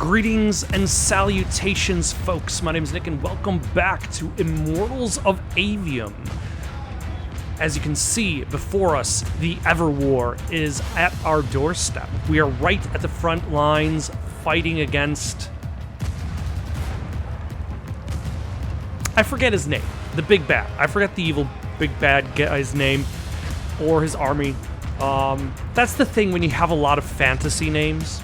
Greetings and salutations, folks. My name is Nick, and welcome back to Immortals of Aveum. As you can see before us, the Everwar is at our doorstep. We are right at the front lines, fighting against... I forget his name. The Big Bad. I forget the evil Big Bad guy's name, or his army. That's the thing when you have a lot of fantasy names.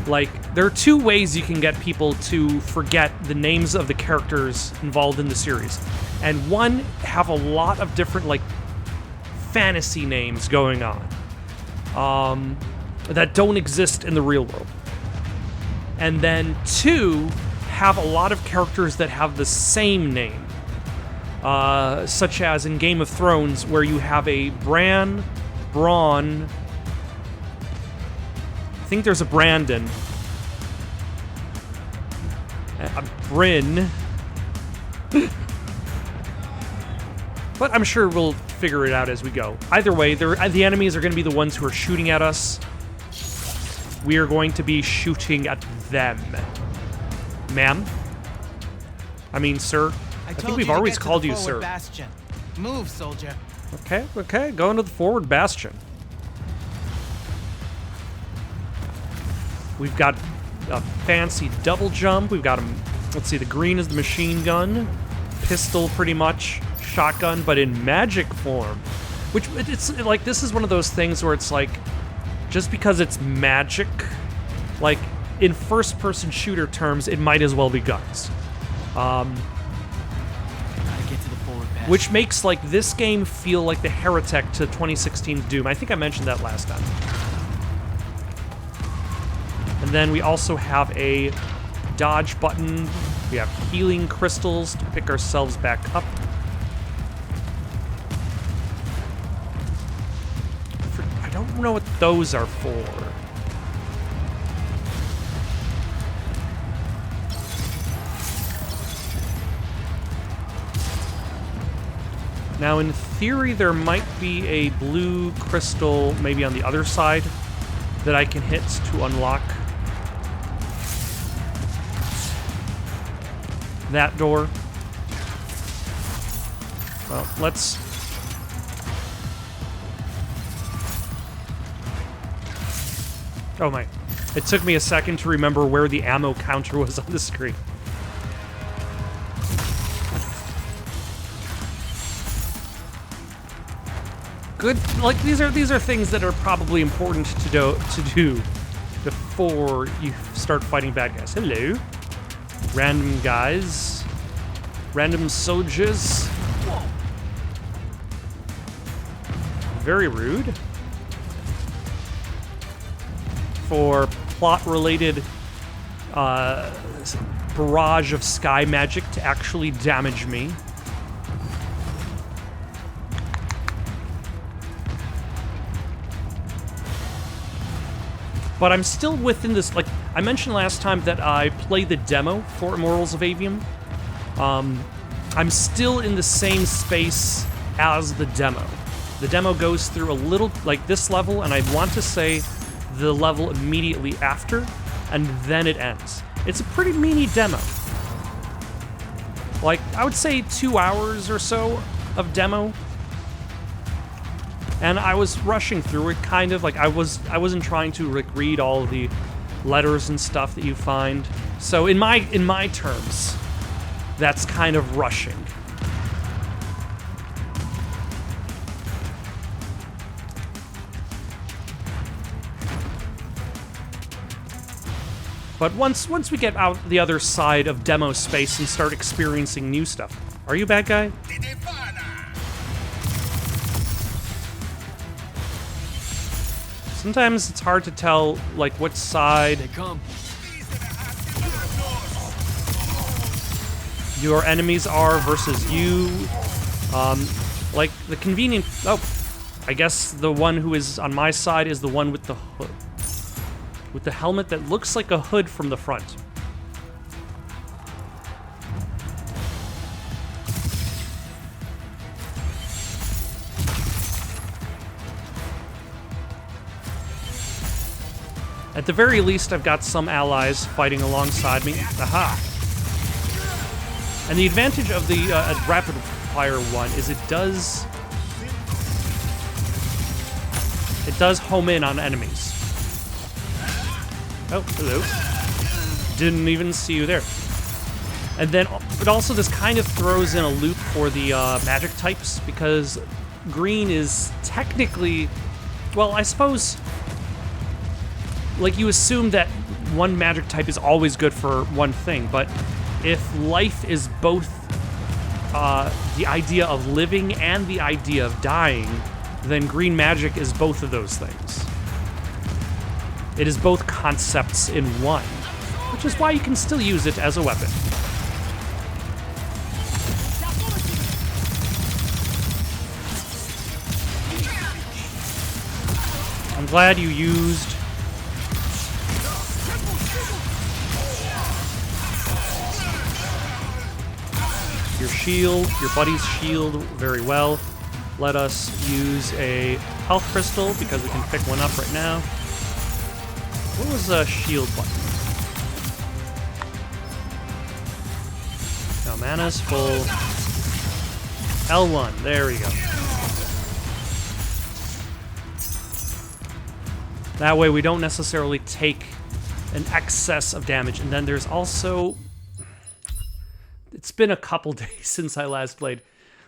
Like, there are two ways you can get people to forget the names of the characters involved in the series. And one, have a lot of different, like, fantasy names going on that don't exist in the real world. And then two, have a lot of characters that have the same name. Such as in Game of Thrones, where you have a Bran, Braun... I think there's a Brandon, a Bryn, but I'm sure we'll figure it out as we go. Either way, the enemies are going to be the ones who are shooting at us. We are going to be shooting at them. Ma'am? I mean, sir? I think we've always called you sir. Bastion. Move, soldier. Okay, going to the forward bastion. We've got a fancy double jump. We've got let's see, the green is the machine gun, pistol pretty much, shotgun, but in magic form. Which, it's like, this is one of those things where it's like, just because it's magic, like, in first-person shooter terms, it might as well be guns. Gotta get to the forward bastion. Which makes, like, this game feel like the Heretic to 2016's Doom. I think I mentioned that last time. And then we also have a dodge button. We have healing crystals to pick ourselves back up. I don't know what those are for. Now, in theory, there might be a blue crystal maybe on the other side that I can hit to unlock that door. Well, let's... Oh my. It took me a second to remember where the ammo counter was on the screen. Good, like, these are things that are probably important to do before you start fighting bad guys. Hello. Random guys. Random soldiers. Very rude. For plot-related barrage of sky magic to actually damage me. But I'm still within this, like, I mentioned last time that I played the demo for Immortals of Aveum. I'm still in the same space as the demo. The demo goes through a little, like, this level, and I want to say the level immediately after, and then it ends. It's a pretty meaty demo. Like, I would say 2 hours or so of demo. And I was rushing through it, kind of, like, I wasn't trying to, like, read all of the letters and stuff that you find. So in my terms, that's kind of rushing. But once we get out the other side of demo space and start experiencing new stuff. Are you a bad guy? Sometimes it's hard to tell, like, what side your enemies are versus you. Like, the convenient... Oh, I guess the one who is on my side is the one with the hood. With the helmet that looks like a hood from the front. At the very least, I've got some allies fighting alongside me. Aha! And the advantage of the rapid fire one is it does home in on enemies. Oh, hello. Didn't even see you there. And then, but also this kind of throws in a loop for the magic types, because green is technically, well, I suppose, like, you assume that one magic type is always good for one thing, but if life is both the idea of living and the idea of dying, then green magic is both of those things. It is both concepts in one, which is why you can still use it as a weapon. I'm glad you used your shield, your buddy's shield, very well. Let us use a health crystal because we can pick one up right now. What was the shield button? Now mana's full. L1, there we go. That way we don't necessarily take an excess of damage. And then there's also... It's been a couple days since I last played.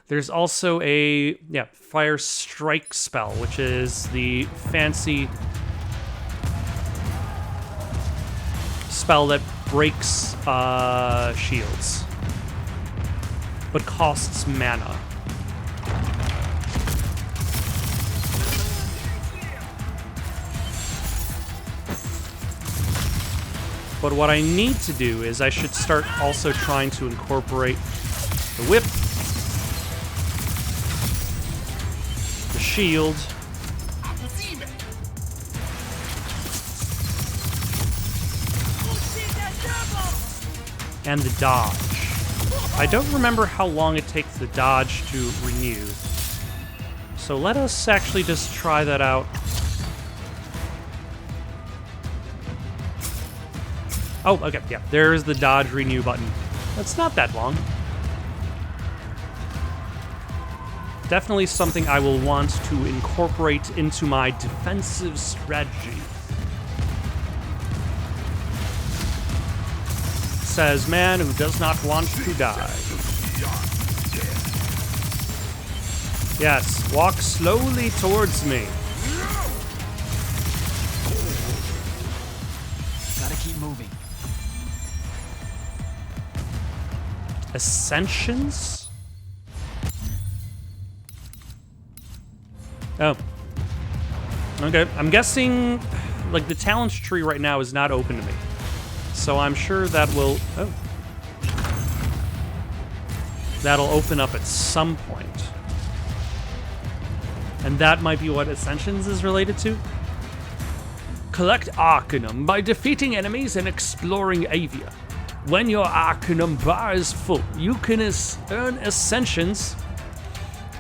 There's also a, Fire Strike spell, which is the fancy spell that breaks shields, but costs mana. But what I need to do is I should start also trying to incorporate the whip, the shield, and the dodge. I don't remember how long it takes the dodge to renew. So let us actually just try that out. Oh, okay, yeah, there's the dodge renew button. That's not that long. Definitely something I will want to incorporate into my defensive strategy. Says man who does not want to die. Yes, walk slowly towards me. Gotta keep moving. Ascensions? Oh. Okay, I'm guessing, like, the talent tree right now is not open to me. So I'm sure that will... Oh. That'll open up at some point. And that might be what Ascensions is related to? Collect Arcanum by defeating enemies and exploring Avia. When your Arcanum bar is full, you can earn Ascensions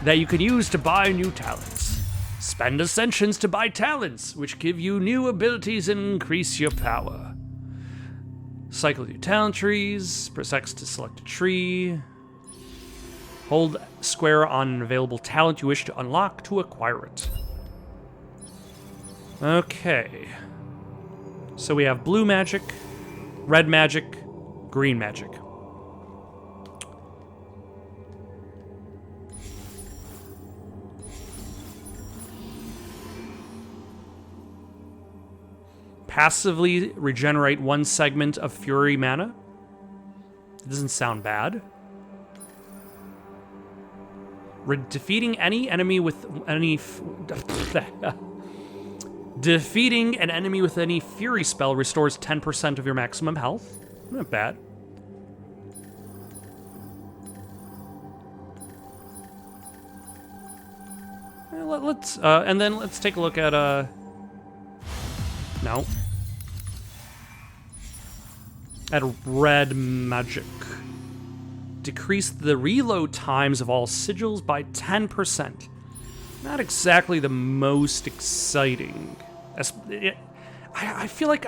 that you can use to buy new talents. Spend Ascensions to buy talents, which give you new abilities and increase your power. Cycle your talent trees, press X to select a tree. Hold square on an available talent you wish to unlock to acquire it. Okay. So we have blue magic, red magic, green magic. Passively regenerate one segment of Fury mana. It doesn't sound bad. Defeating any enemy with any... Defeating an enemy with any Fury spell restores 10% of your maximum health. Not bad. Let's and then let's take a look at no. At red magic. Decrease the reload times of all sigils by 10%. Not exactly the most exciting. I feel like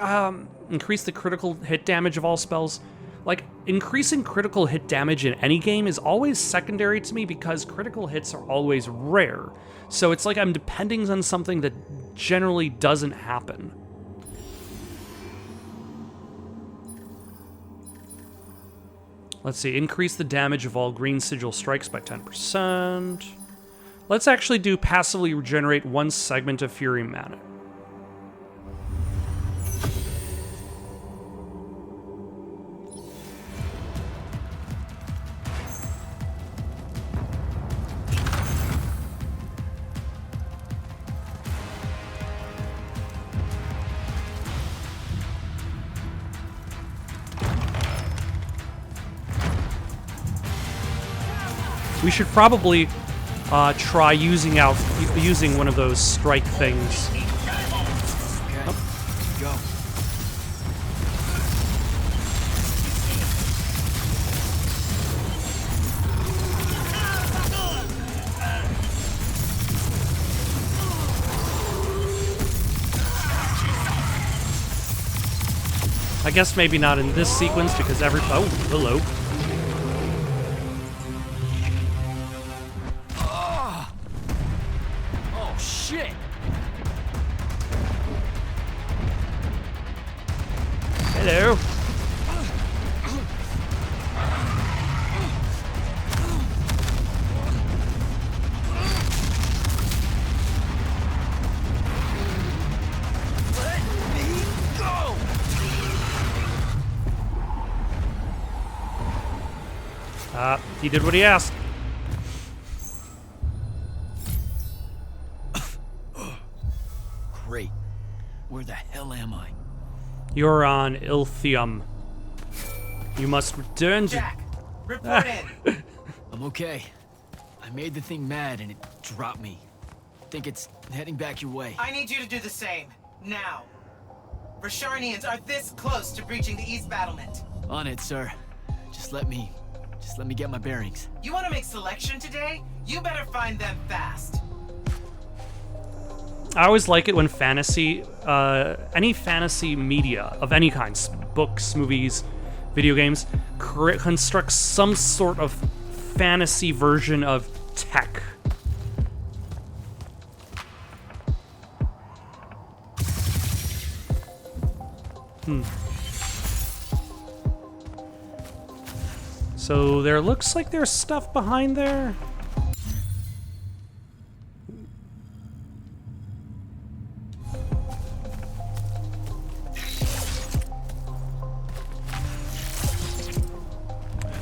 increase the critical hit damage of all spells. Like, increasing critical hit damage in any game is always secondary to me because critical hits are always rare. So it's like I'm depending on something that generally doesn't happen. Let's see, increase the damage of all green sigil strikes by 10%. Let's actually do passively regenerate 1 segment of Fury mana. We should probably try using one of those strike things. Okay, go. I guess maybe not in this sequence because oh, hello. Oh shit! Hello. Let me go! He did what he asked. Great. Where the hell am I? You're on Ilthium. You must return to... Jack, report in. I'm okay. I made the thing mad and it dropped me. Think it's heading back your way. I need you to do the same, now. Rasharnians are this close to breaching the East battlement. On it, sir. Just let me get my bearings. You want to make selection today? You better find them fast. I always like it when fantasy, any fantasy media of any kind, books, movies, video games, constructs some sort of fantasy version of tech. So there looks like there's stuff behind there.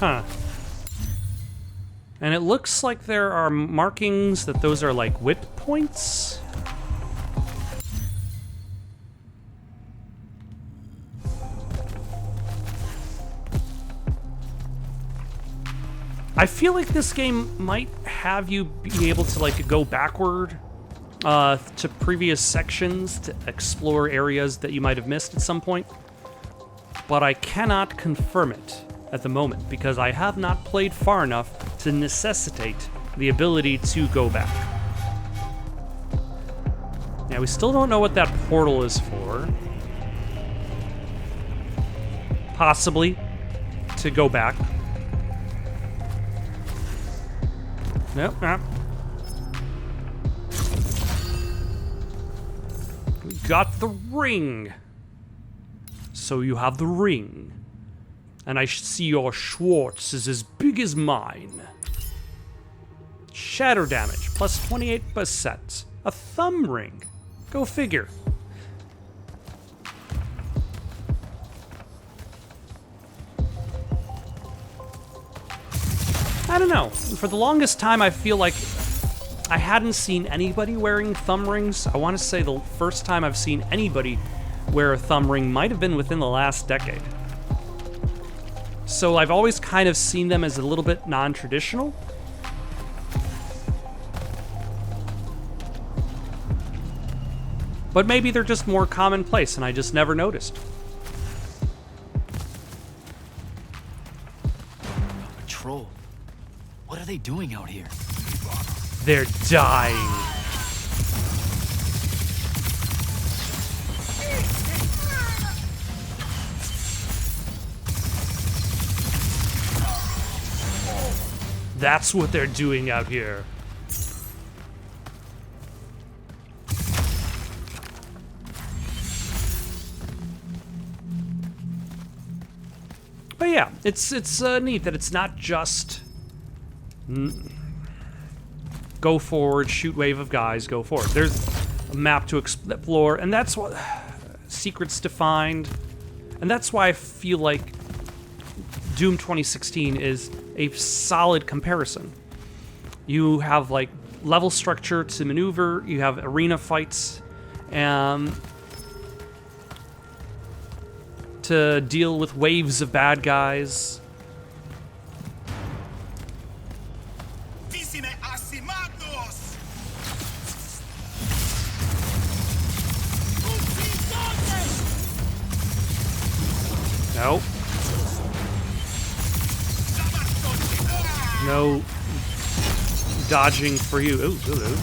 Huh. And it looks like there are markings that those are like whip points. I feel like this game might have you be able to like go backward to previous sections to explore areas that you might have missed at some point, but I cannot confirm it at the moment because I have not played far enough to necessitate the ability to go back. Now, we still don't know what that portal is for. Possibly to go back. Nope, nope. We got the ring. So you have the ring. And I see your Schwartz is as big as mine. Shatter damage, plus 28%. A thumb ring. Go figure. I don't know. For the longest time, I feel like I hadn't seen anybody wearing thumb rings. I want to say the first time I've seen anybody wear a thumb ring might have been within the last decade. So I've always kind of seen them as a little bit non-traditional. But maybe they're just more commonplace and I just never noticed. Patrol. What are they doing out here? They're dying. That's what they're doing out here. But yeah, it's neat that it's not just go forward, shoot wave of guys, go forward. There's a map to explore, and that's what secrets to find, and that's why I feel like Doom 2016 is a solid comparison. You have like level structure to maneuver, you have arena fights, and to deal with waves of bad guys. Nope. No dodging for you. Ooh, ooh, ooh.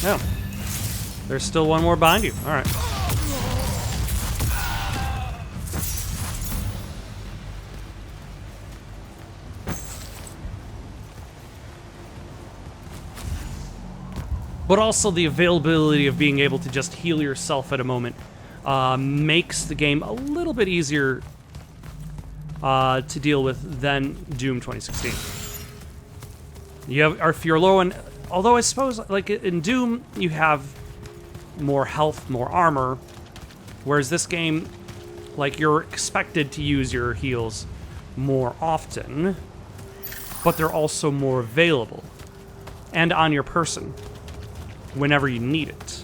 No. There's still one more behind you. All right. But also the availability of being able to just heal yourself at a moment makes the game a little bit easier to deal with than Doom 2016. You have, or if you're low on, although I suppose like in Doom you have more health, more armor, whereas this game, like, you're expected to use your heals more often, but they're also more available and on your person whenever you need it.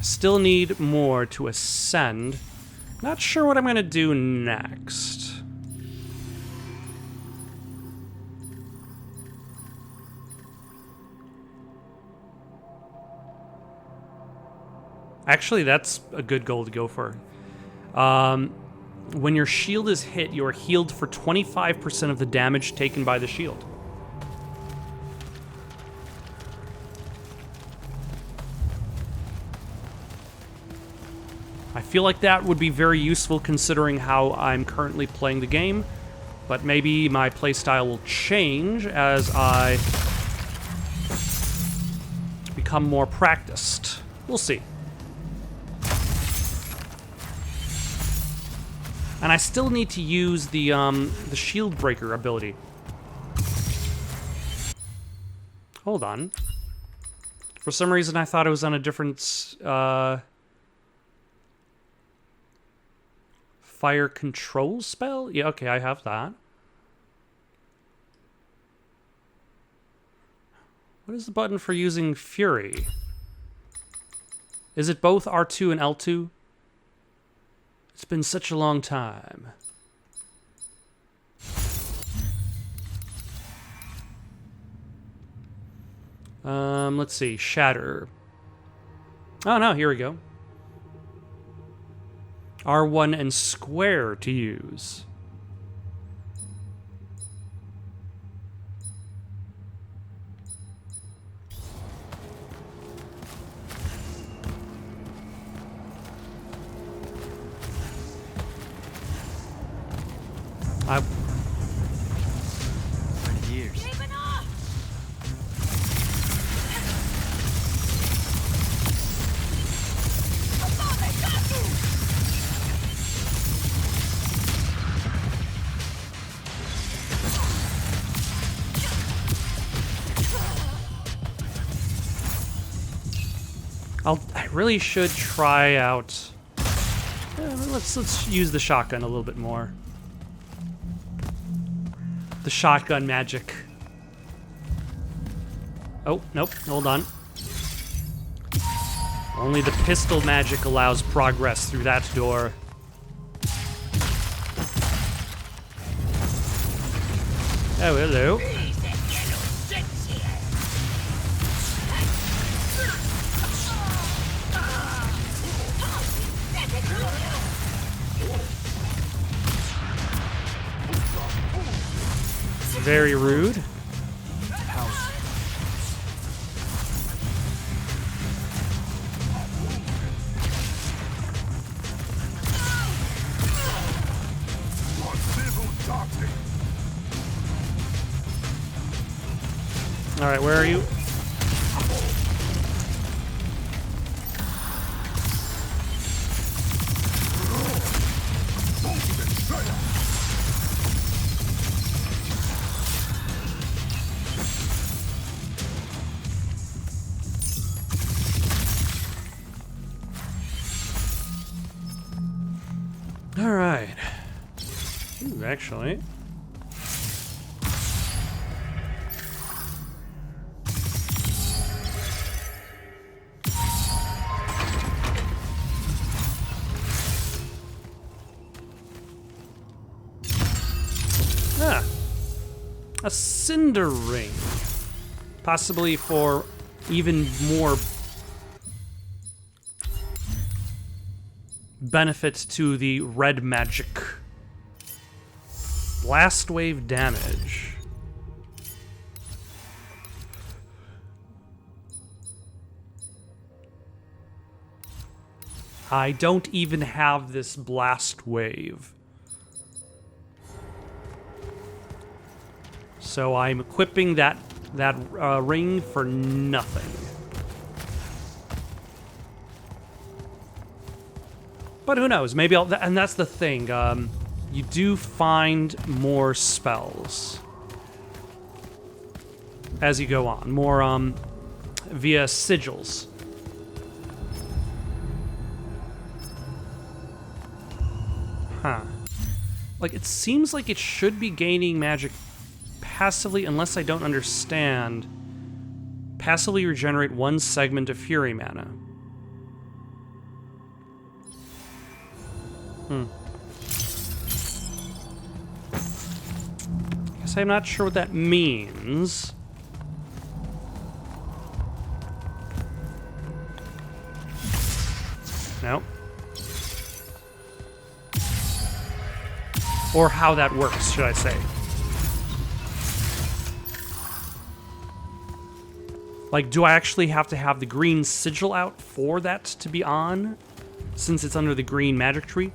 Still need more to ascend. Not sure what I'm gonna do next. Actually, that's a good goal to go for. When your shield is hit, you are healed for 25% of the damage taken by the shield. I feel like that would be very useful considering how I'm currently playing the game, but maybe my playstyle will change as I become more practiced. We'll see. And I still need to use the shield breaker ability. Hold on. For some reason I thought it was on a different fire control spell? Yeah, okay, I have that. What is the button for using Fury? Is it both R2 and L2? It's been such a long time. Let's see, Shatter. Oh no, here we go. R1 and square to use. Years. I really should try out. Let's use the shotgun a little bit more. The shotgun magic. Oh, nope, hold on. Only the pistol magic allows progress through that door. Oh, hello. Very rude. All right, where are you? All right. Ooh, actually. Ah. A cinder ring. Possibly for even more benefit to the red magic. Blast wave damage. I don't even have this blast wave. So I'm equipping that ring for nothing. But who knows? Maybe I'll... And that's the thing. You do find more spells as you go on. More, via sigils. Huh. Like, it seems like it should be gaining magic passively, unless I don't understand. Passively regenerate 1 segment of Fury mana. Guess I'm not sure what that means. No. Or how that works, should I say. Like, do I actually have to have the green sigil out for that to be on? Since it's under the green magic tree?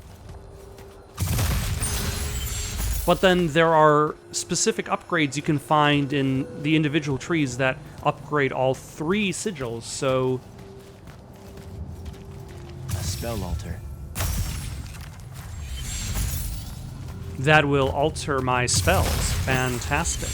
But then there are specific upgrades you can find in the individual trees that upgrade all 3 sigils, so... A spell altar. That will alter my spells. Fantastic.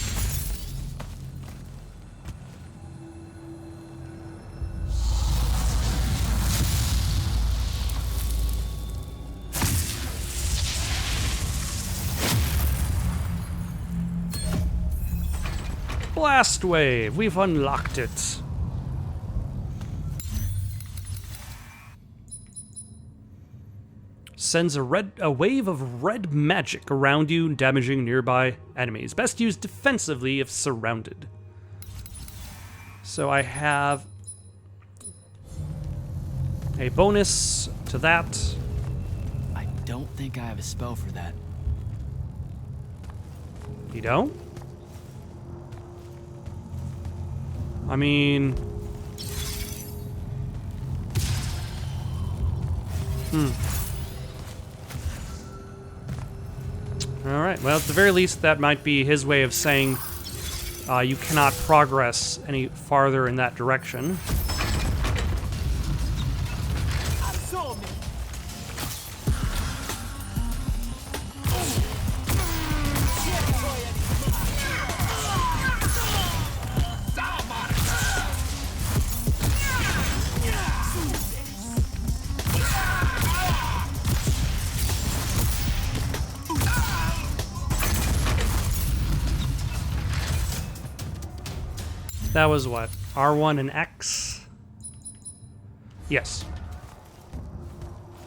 Blast wave, we've unlocked it. Sends a wave of red magic around you, damaging nearby enemies. Best used defensively if surrounded. So I have a bonus to that. I don't think I have a spell for that. You don't? I mean... Alright, well, at the very least, that might be his way of saying you cannot progress any farther in that direction. That was what? R1 and X? Yes.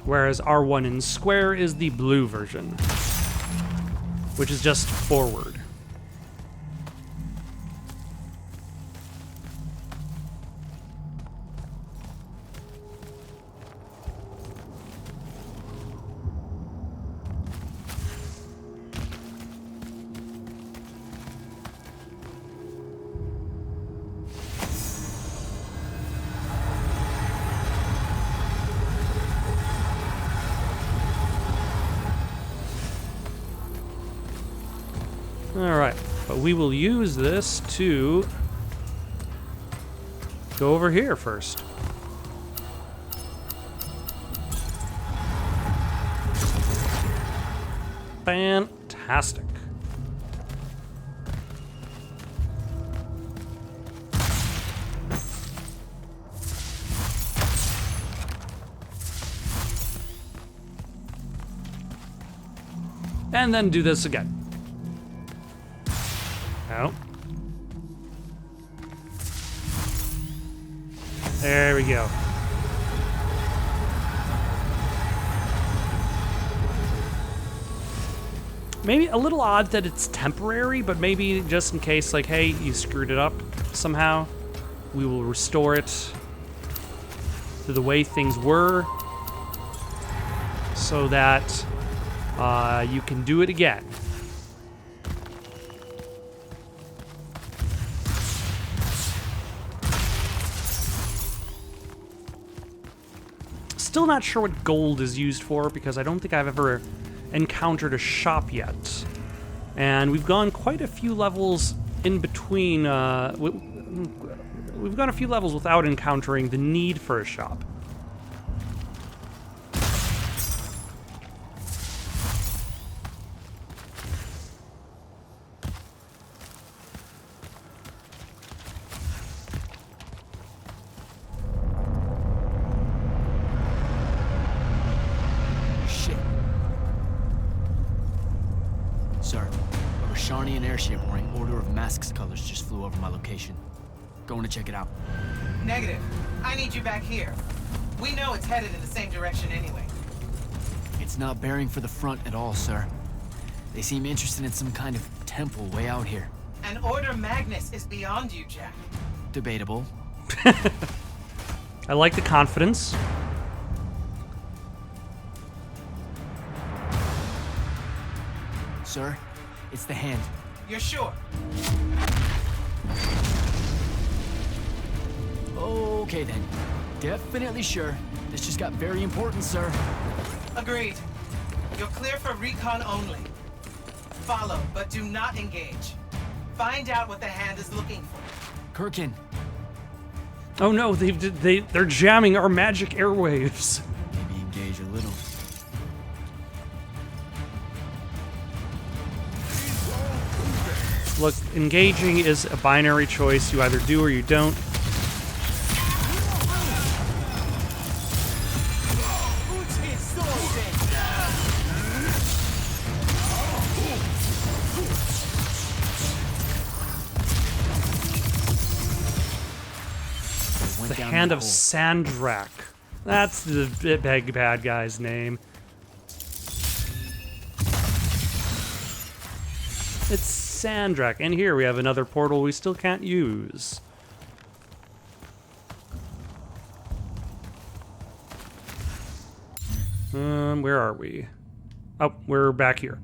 Whereas R1 in square is the blue version, which is just forward. Alright, but we will use this to go over here first. Fantastic. And then do this again. Oh. There we go. Maybe a little odd that it's temporary, but maybe just in case, like, hey, you screwed it up somehow, we will restore it to the way things were so that you can do it again. Still not sure what gold is used for, because I don't think I've ever encountered a shop yet. And we've gone quite a few levels in between. We've gone a few levels without encountering the need for a shop. Sir, a Rosharnian airship wearing Order of Masks colors just flew over my location. Going to check it out. Negative. I need you back here. We know it's headed in the same direction anyway. It's not bearing for the front at all, sir. They seem interested in some kind of temple way out here. An Order Magnus is beyond you, Jack. Debatable. I like the confidence. Sir, it's the hand. You're sure? Okay then. Definitely sure. This just got very important, sir. Agreed. You're clear for recon only. Follow, but do not engage. Find out what the hand is looking for. Kirkin. Oh no, they're jamming our magic airwaves. Maybe engage a little. Look, engaging is a binary choice. You either do or you don't. The Hand of Sandrak. That's the big bad guy's name. It's Sandrak. And here we have another portal we still can't use. Where are we? Oh, we're back here.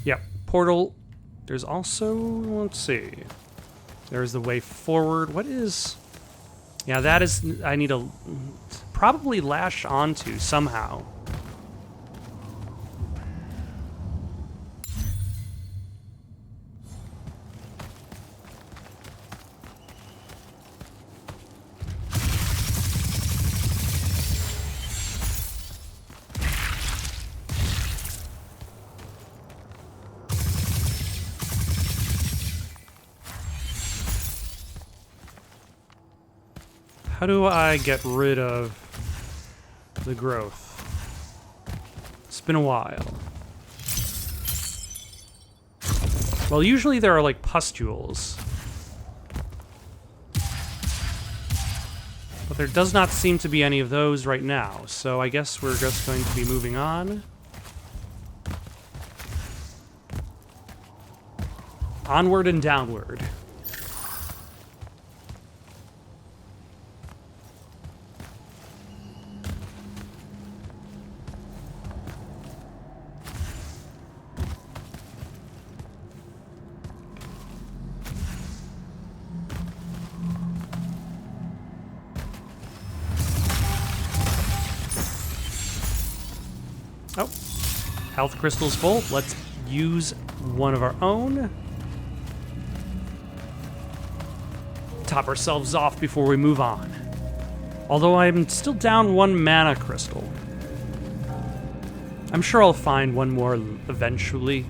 Yep, portal. There's also, let's see. There's the way forward. What is... Yeah, that is... I need to probably lash onto somehow. How do I get rid of the growth? It's been a while. Well, usually there are like pustules. But there does not seem to be any of those right now, so I guess we're just going to be moving on. Onward and downward. Oh, health crystal's full. Let's use one of our own. Top ourselves off before we move on. Although I'm still down 1 mana crystal. I'm sure I'll find one more eventually.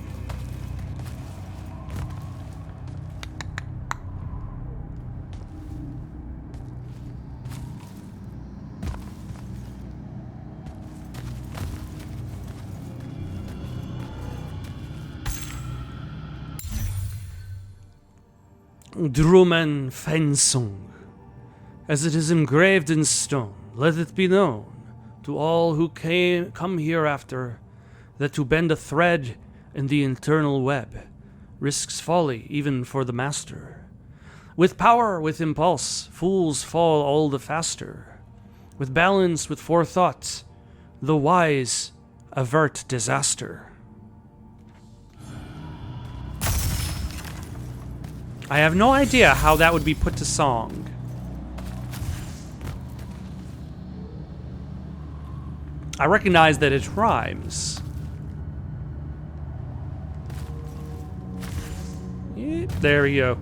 Drumen Fensung. As it is engraved in stone, let it be known to all who come hereafter that to bend a thread in the internal web risks folly even for the master. With power, with impulse, fools fall all the faster. With balance, with forethought, the wise avert disaster. I have no idea how that would be put to song. I recognize that it rhymes. Yeah, there we go.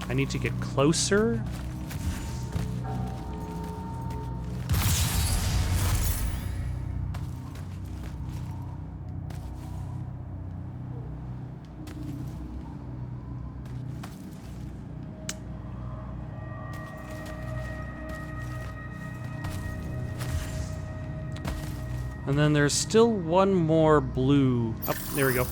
I need to get closer. And then there's still one more blue. Oh, there we go.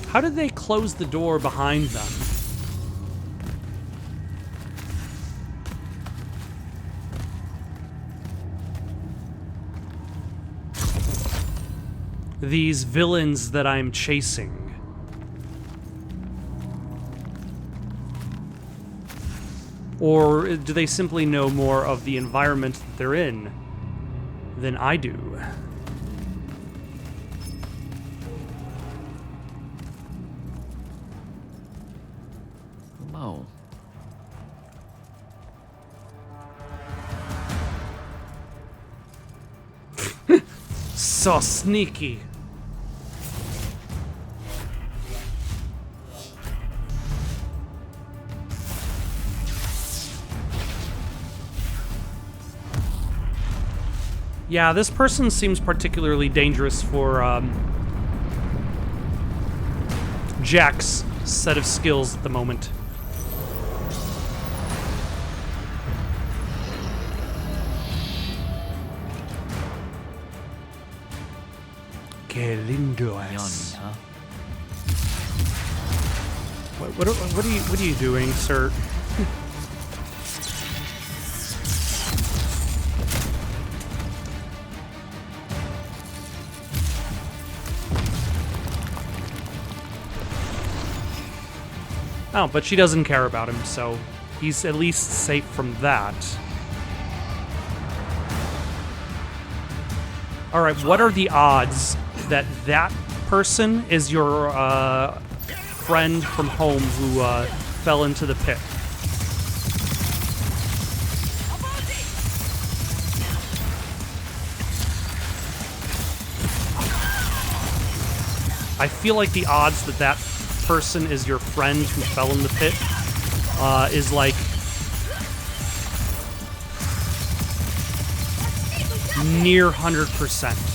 How did they close the door behind them? These villains that I'm chasing. Or do they simply know more of the environment that they're in than I do? Hello. So sneaky. Yeah, this person seems particularly dangerous for Jack's set of skills at the moment. Que lindo es. Yummy, huh? What are you doing, sir? Oh, but she doesn't care about him, so he's at least safe from that. Alright, what are the odds that that person is your friend from home who fell into the pit? I feel like the odds that that person is your friend who fell in the pit is like near 100%.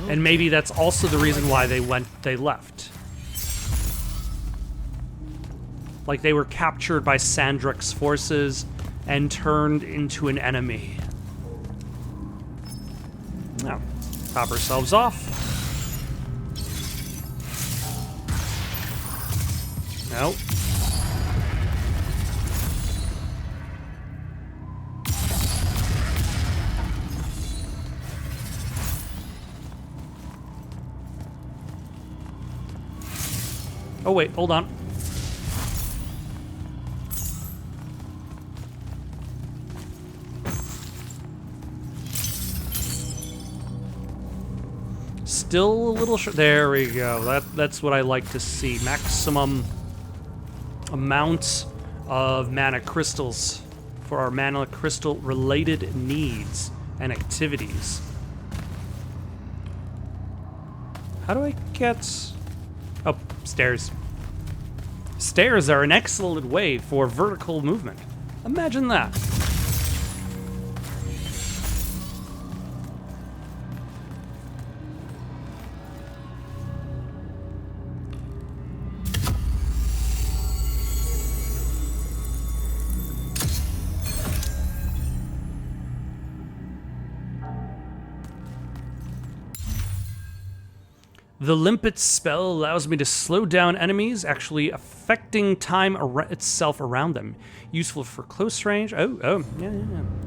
And maybe that's also the reason why they left. Like they were captured by Sandrak's forces and turned into an enemy. Now, top ourselves off. Nope. Oh wait, hold on. Still a little short. There we go. That's what I like to see. Maximum amount of mana crystals for our mana crystal related needs and activities. How do I get... Oh, stairs. Stairs are an excellent way for vertical movement. Imagine that. The Limpet spell allows me to slow down enemies, actually affecting time itself around them. Useful for close range. Oh, yeah.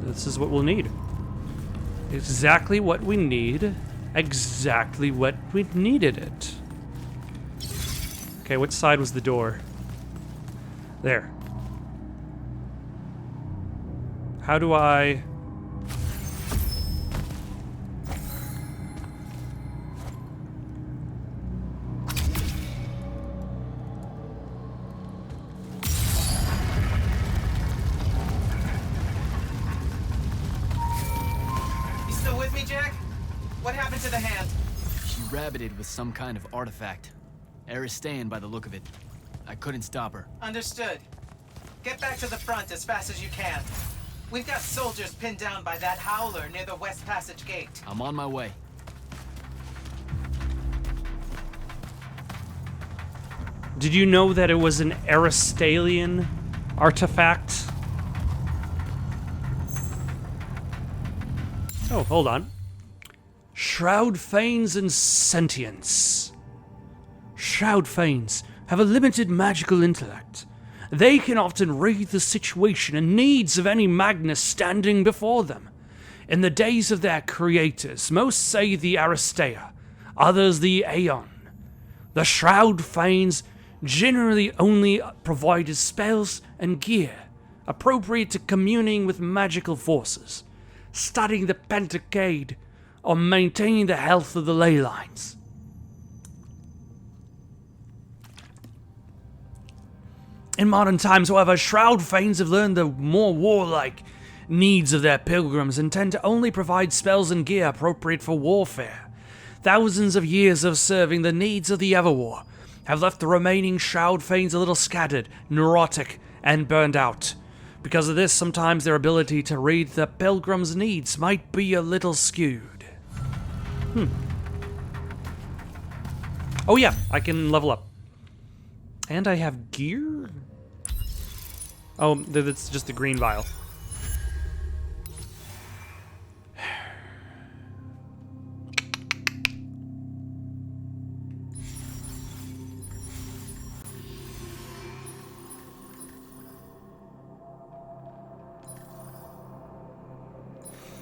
This is what we'll need. Exactly what we need. Exactly what we needed it. Okay, what side was the door? There. How do I... Rabbited with some kind of artifact. Aristean by the look of it. I couldn't stop her. Understood. Get back to the front as fast as you can. We've got soldiers pinned down by that howler near the West Passage gate. I'm on my way. Did you know that it was an Aristalian artifact? Oh, hold on. Shroud Fanes and Sentience. Shroud Fanes have a limited magical intellect. They can often read the situation and needs of any Magnus standing before them. In the days of their creators, most say the Aristea, others the Aeon. The Shroud Fanes generally only provided spells and gear appropriate to communing with magical forces, studying the Pentacade, or maintaining the health of the ley lines. In modern times, however, Shroud Fanes have learned the more warlike needs of their pilgrims and tend to only provide spells and gear appropriate for warfare. Thousands of years of serving the needs of the Everwar have left the remaining Shroud Fanes a little scattered, neurotic, and burned out. Because of this, sometimes their ability to read the pilgrims' needs might be a little skewed. Oh yeah, I can level up. And I have gear? Oh, that's just the green vial.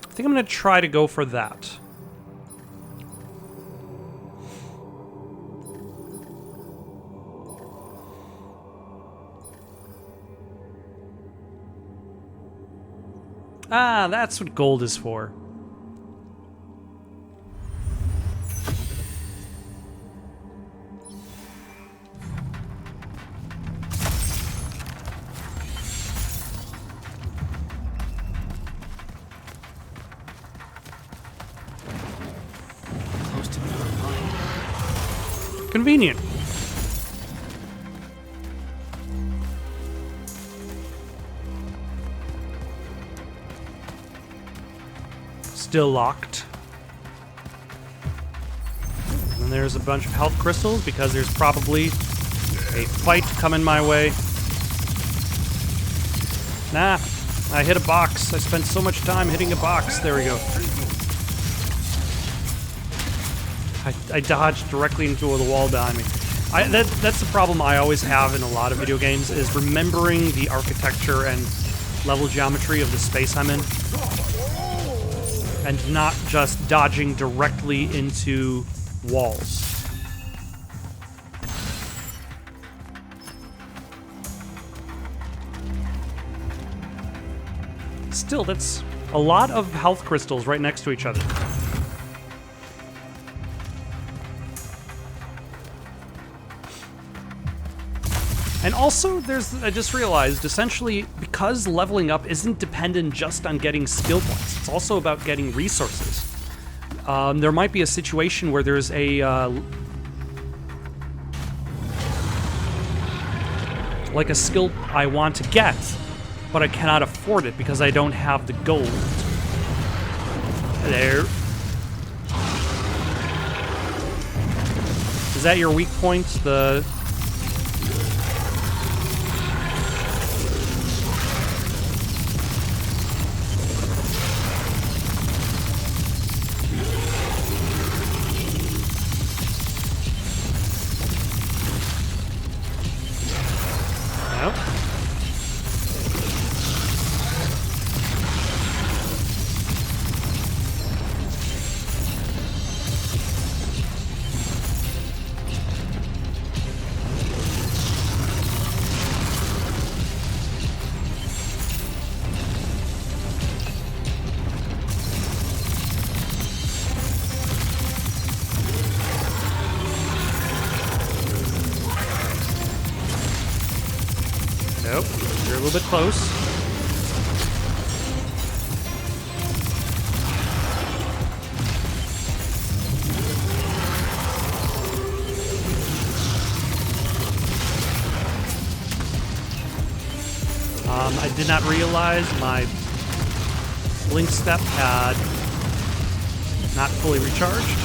I think I'm gonna try to go for that. Ah, that's what gold is for. Convenient. Still locked. And then there's a bunch of health crystals because there's probably a fight coming my way. Nah, I hit a box. I spent so much time hitting a box. There we go. I dodged directly into the wall behind me. That's the problem I always have in a lot of video games, is remembering the architecture and level geometry of the space I'm in. And not just dodging directly into walls. Still, that's a lot of health crystals right next to each other. And also, I just realized, essentially, because leveling up isn't dependent just on getting skill points, it's also about getting resources. There might be a situation where there's like a skill I want to get, but I cannot afford it because I don't have the gold. There. Is that your weak point? Nope, you're a little bit close. I did not realize my blink step had not fully recharged.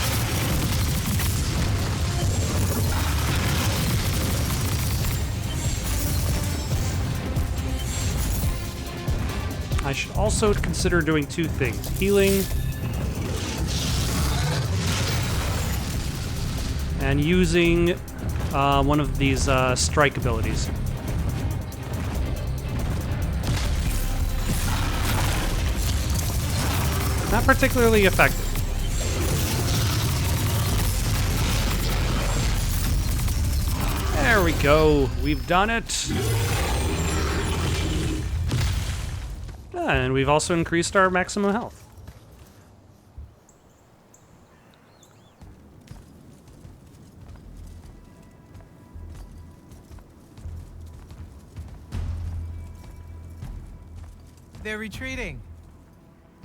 I should also consider doing two things. Healing and using one of these strike abilities. Not particularly effective. There we go. We've done it. And we've also increased our maximum health. They're retreating.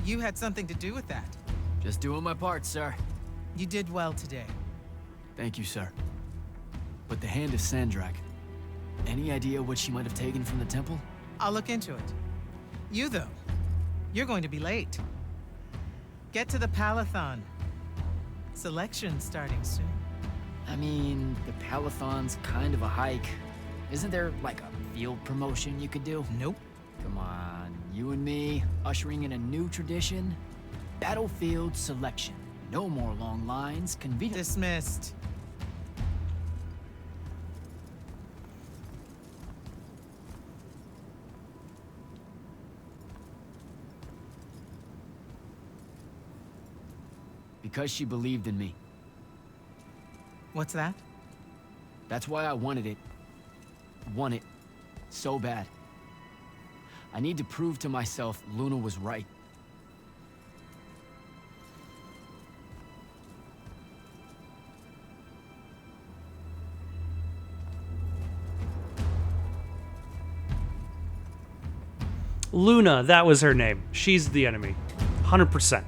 You had something to do with that. Just doing my part, sir. You did well today. Thank you, sir. But the hand of Sandrak. Any idea what she might have taken from the temple? I'll look into it. You, though, you're going to be late. Get to the Palathon. Selection's starting soon. I mean, the Palathon's kind of a hike. Isn't there, like, a field promotion you could do? Nope. Come on, you and me, ushering in a new tradition? Battlefield selection. No more long lines, convenient. Dismissed. Because she believed in me. What's that? That's why I wanted it. Want it so bad. I need to prove to myself Luna was right. Luna, that was her name. She's the enemy. 100%.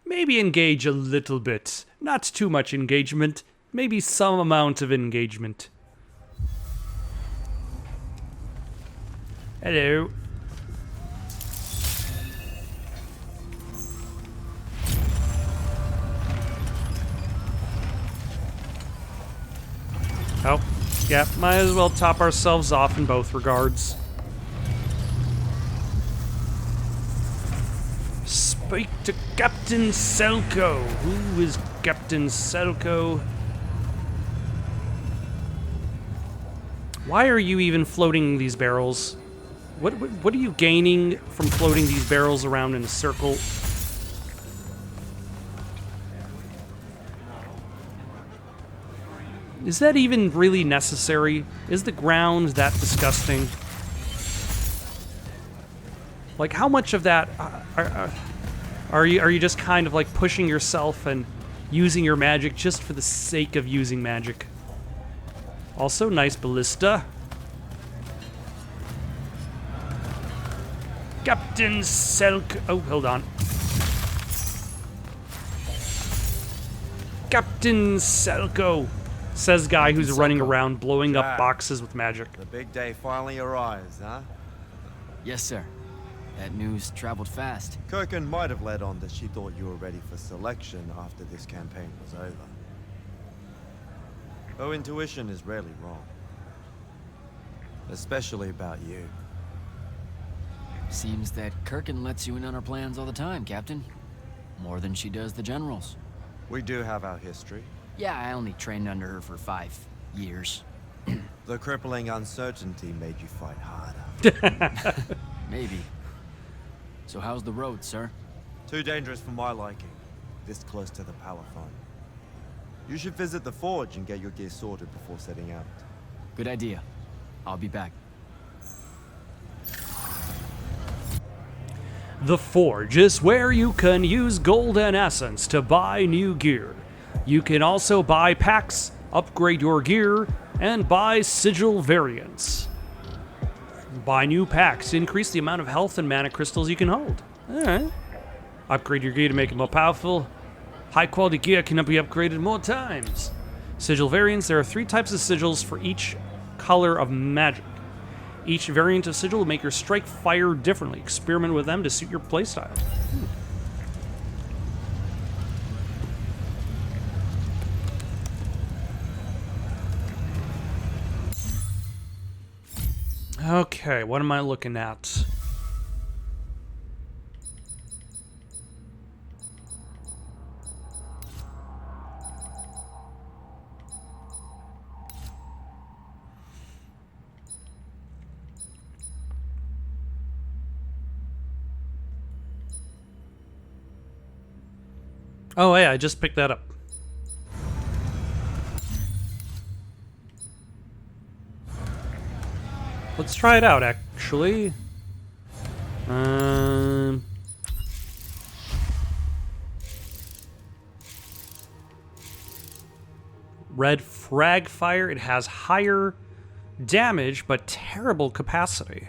Maybe maybe engage a little bit. Not too much engagement. Maybe some amount of engagement. Hello. Oh, yeah, might as well top ourselves off in both regards. Speak to Captain Selko. Who is Captain Selko? Why are you even floating these barrels? What are you gaining from floating these barrels around in a circle? Is that even really necessary? Is the ground that disgusting? Like, how much of that are you just kind of like pushing yourself and using your magic just for the sake of using magic? Also, nice ballista. Captain Selk. Oh, hold on. Captain Selko. Says guy who's running around blowing up boxes with magic. The big day finally arrives, huh? Yes, sir. That news traveled fast. Kirkin might have led on that she thought you were ready for selection after this campaign was over. Her intuition is rarely wrong. Especially about you. Seems that Kirkin lets you in on her plans all the time, Captain. More than she does the generals. We do have our history. Yeah, I only trained under her for 5 years. The crippling uncertainty made you fight harder. Maybe. So how's the road, sir? Too dangerous for my liking. This close to the power farm. You should visit the forge and get your gear sorted before setting out. Good idea. I'll be back. The Forge is where you can use gold and essence to buy new gear. You can also buy packs, upgrade your gear, and buy sigil variants. Buy new packs to increase the amount of health and mana crystals you can hold. Alright. Upgrade your gear to make it more powerful. High quality gear can be upgraded more times. Sigil variants, there are 3 types of sigils for each color of magic. Each variant of sigil will make your strike fire differently. Experiment with them to suit your playstyle. Okay, what am I looking at? Oh, yeah, I just picked that up. Let's try it out, actually. Red frag fire. It has higher damage, but terrible capacity.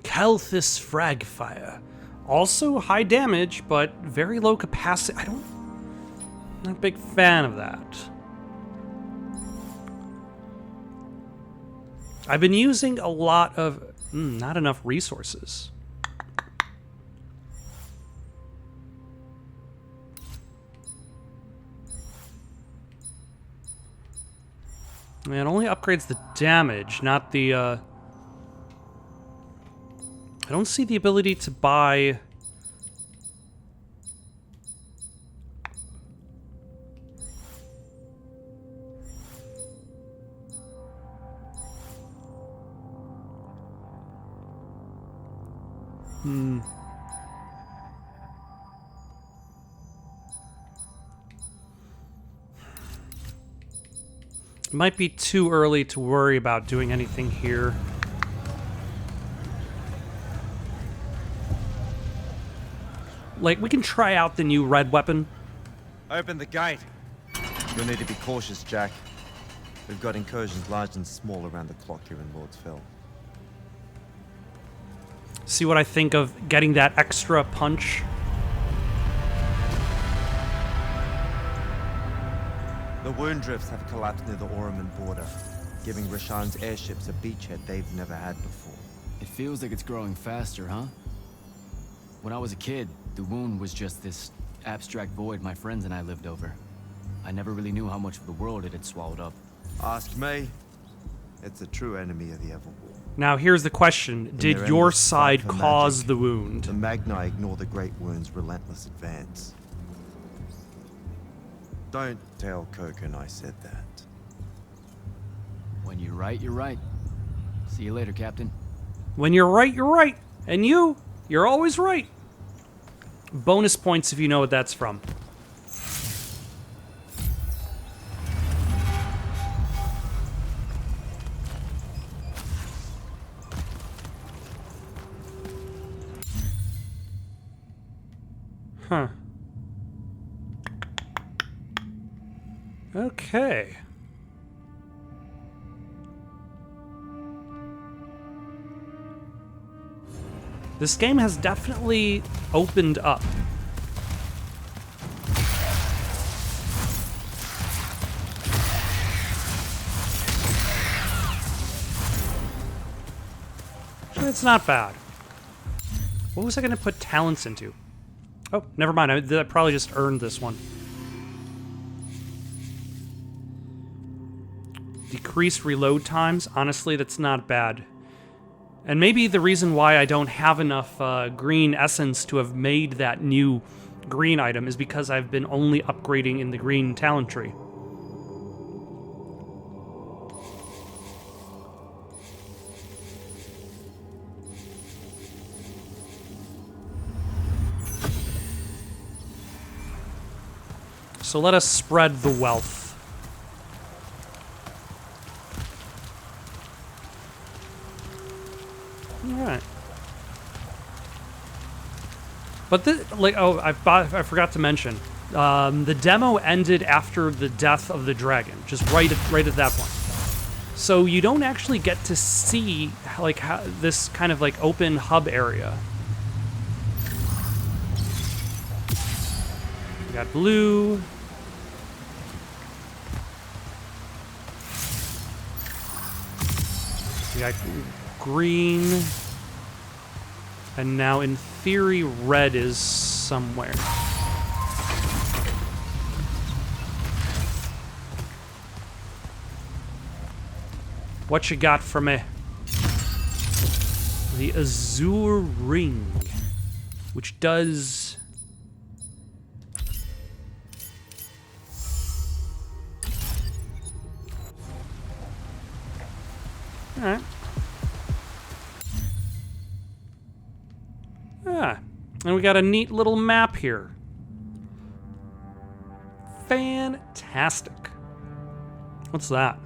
Kelthis frag fire. Also high damage, but very low capacity. Not a big fan of that. I've been using a lot of not enough resources. It only upgrades the damage, not the I don't see the ability to buy It might be too early to worry about doing anything here. Like, we can try out the new red weapon. Open the gate. You'll need to be cautious, Jack. We've got incursions large and small around the clock here in Lordsville. See what I think of getting that extra punch. The wound drifts have collapsed near the Orman border, giving Rashan's airships a beachhead they've never had before. It feels like it's growing faster, huh? When I was a kid, the wound was just this abstract void my friends and I lived over. I never really knew how much of the world it had swallowed up. Ask me. It's a true enemy of the Everwar. Now here's the question. Did their your endless side fight for cause magic, the wound? The Magni ignore the Great Wound's relentless advance. Don't tell Koken I said that. When you're right, you're right. See you later, Captain. When you're right, you're right. And you're always right. Bonus points if you know what that's from. Huh. Okay. This game has definitely opened up. It's not bad. What was I going to put talents into? Oh, never mind. I probably just earned this one. Decreased reload times. Honestly, that's not bad. And maybe the reason why I don't have enough green essence to have made that new green item is because I've been only upgrading in the green talent tree. So let us spread the wealth. Alright. But this, like, oh, I forgot to mention, the demo ended after the death of the dragon, just right at that point. So you don't actually get to see, like, how, this kind of, like, open hub area. We got blue. We got green. And now, in theory, red is somewhere. What you got for me? The Azure Ring, which does... Alright. Ah, and we got a neat little map here. Fantastic. What's that?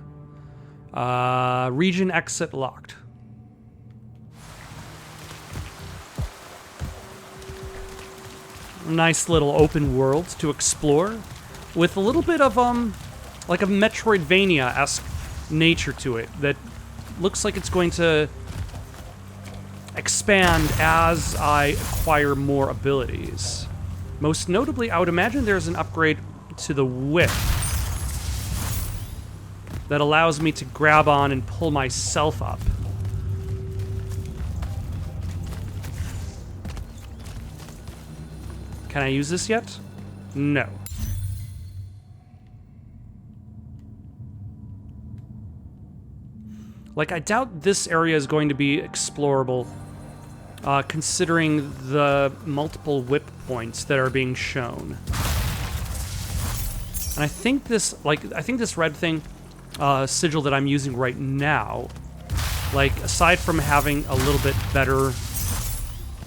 Region exit locked. Nice little open world to explore with a little bit of, like a Metroidvania-esque nature to it that looks like it's going to expand as I acquire more abilities. Most notably, I would imagine there's an upgrade to the whip that allows me to grab on and pull myself up. Can I use this yet? No. Like, I doubt this area is going to be explorable, considering the multiple whip points that are being shown. And I think this, this red thing, sigil that I'm using right now, like, aside from having a little bit better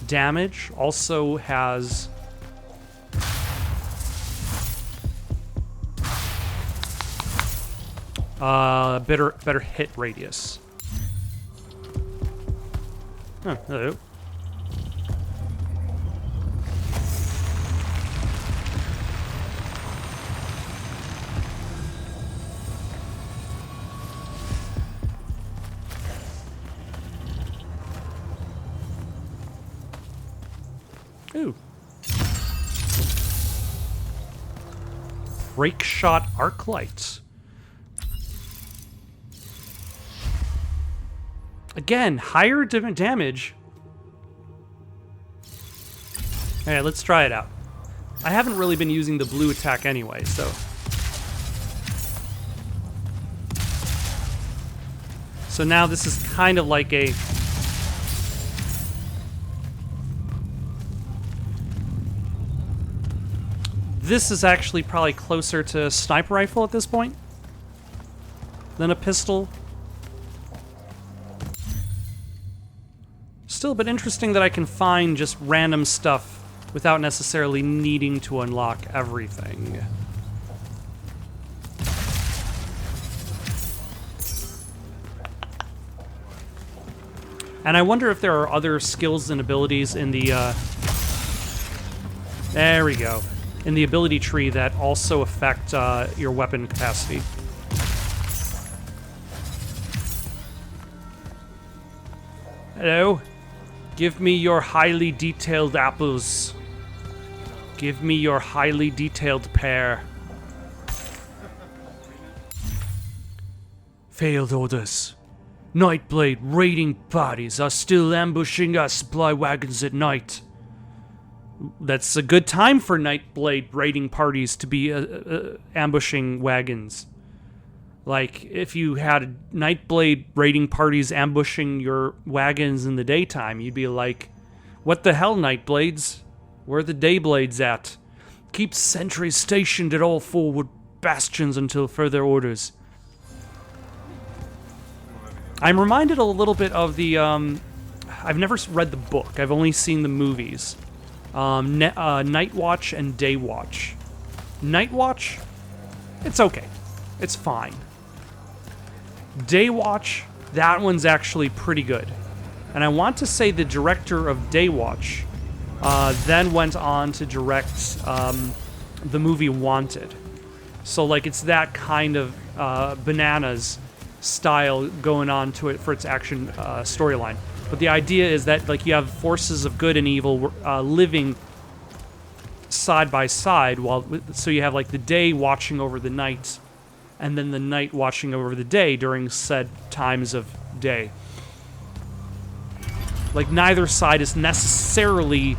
damage, also has... better hit radius. Huh, hello. Ooh. Break shot arc lights. Again, higher damage. Alright, let's try it out. I haven't really been using the blue attack anyway, so. So now this is kind of like a... This is actually probably closer to a sniper rifle at this point than a pistol. Still a bit interesting that I can find just random stuff without necessarily needing to unlock everything. And I wonder if there are other skills and abilities in the, there we go. In the ability tree that also affect your weapon capacity. Hello? Give me your highly detailed apples. Give me your highly detailed pear. Failed orders. Nightblade raiding parties are still ambushing our supply wagons at night. That's a good time for Nightblade raiding parties to be ambushing wagons. Like, if you had Nightblade raiding parties ambushing your wagons in the daytime, you'd be like, what the hell, Nightblades? Where are the Dayblades at? Keep sentries stationed at all forward bastions until further orders. I'm reminded a little bit of the, I've never read the book, I've only seen the movies. Night Watch and Day Watch. Night Watch, it's okay. It's fine. Day Watch, that one's actually pretty good. And I want to say the director of Day Watch then went on to direct the movie Wanted. So, like, it's that kind of bananas style going on to it for its action storyline. But the idea is that, like, you have forces of good and evil living side by side, so you have, like, the day watching over the night, and then the night watching over the day during said times of day. Like, neither side is necessarily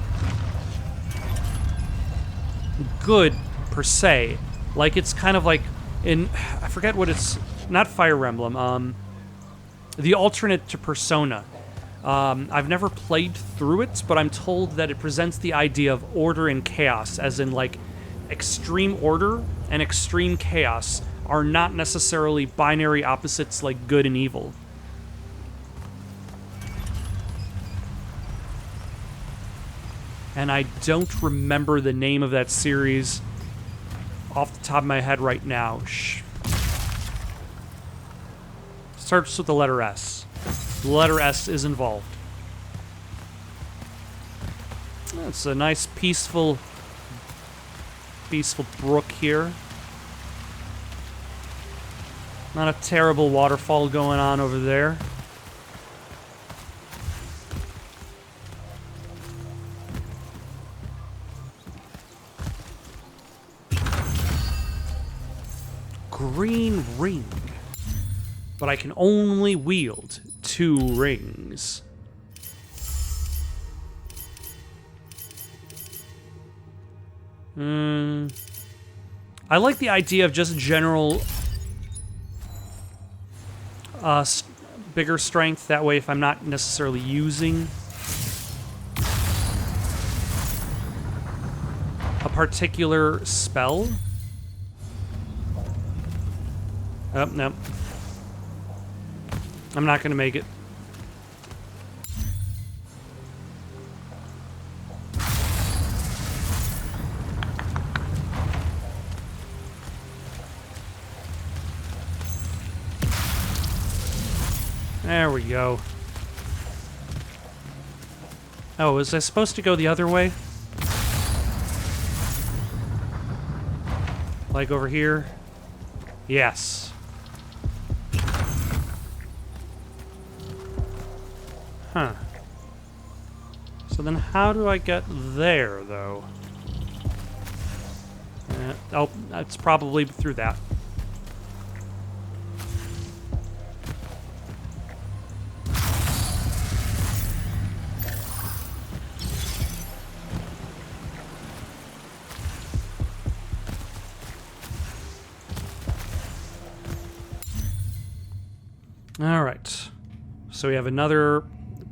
good, per se. Like, it's kind of like in... I forget what it's... Not Fire Emblem. The alternate to Persona. I've never played through it, but I'm told that it presents the idea of order and chaos, as in, like, extreme order and extreme chaos are not necessarily binary opposites like good and evil. And I don't remember the name of that series off the top of my head right now. Starts with the letter S. The letter S is involved. It's a nice peaceful brook here. Not a terrible waterfall going on over there. Green ring. But I can only wield 2 rings. I like the idea of just general bigger strength. That way, if I'm not necessarily using a particular spell. Oh, no. I'm not going to make it. There we go. Oh, was I supposed to go the other way? Like over here? Yes. Huh. So then how do I get there, though? Oh, that's probably through that. All right. So we have another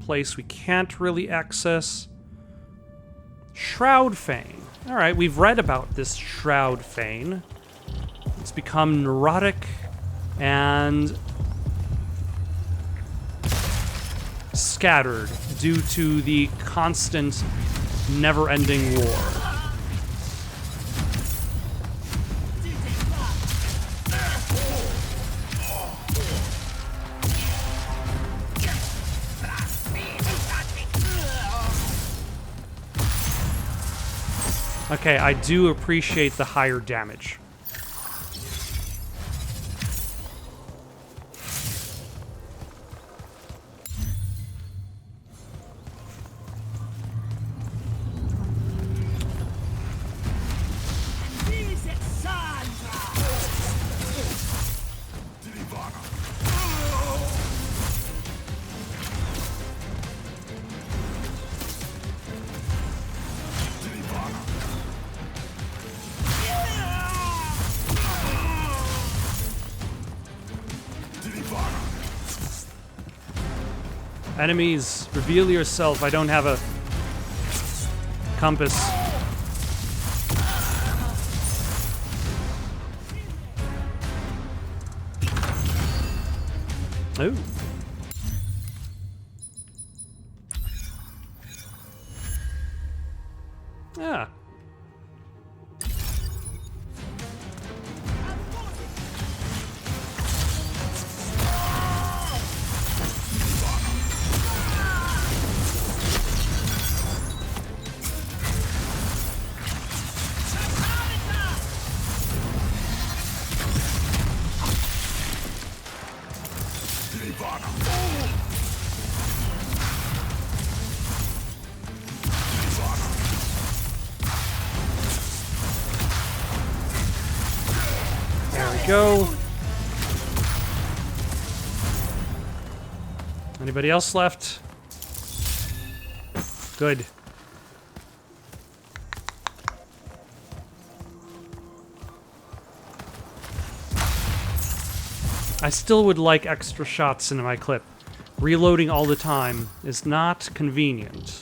place we can't really access. Shroud Fane. All right, we've read about this Shroud Fane. It's become neurotic and scattered due to the constant, never-ending war. Okay, I do appreciate the higher damage. Enemies, reveal yourself. I don't have a compass. Ooh. Yeah. Go. Anybody else left? Good. I still would like extra shots in my clip. Reloading all the time is not convenient.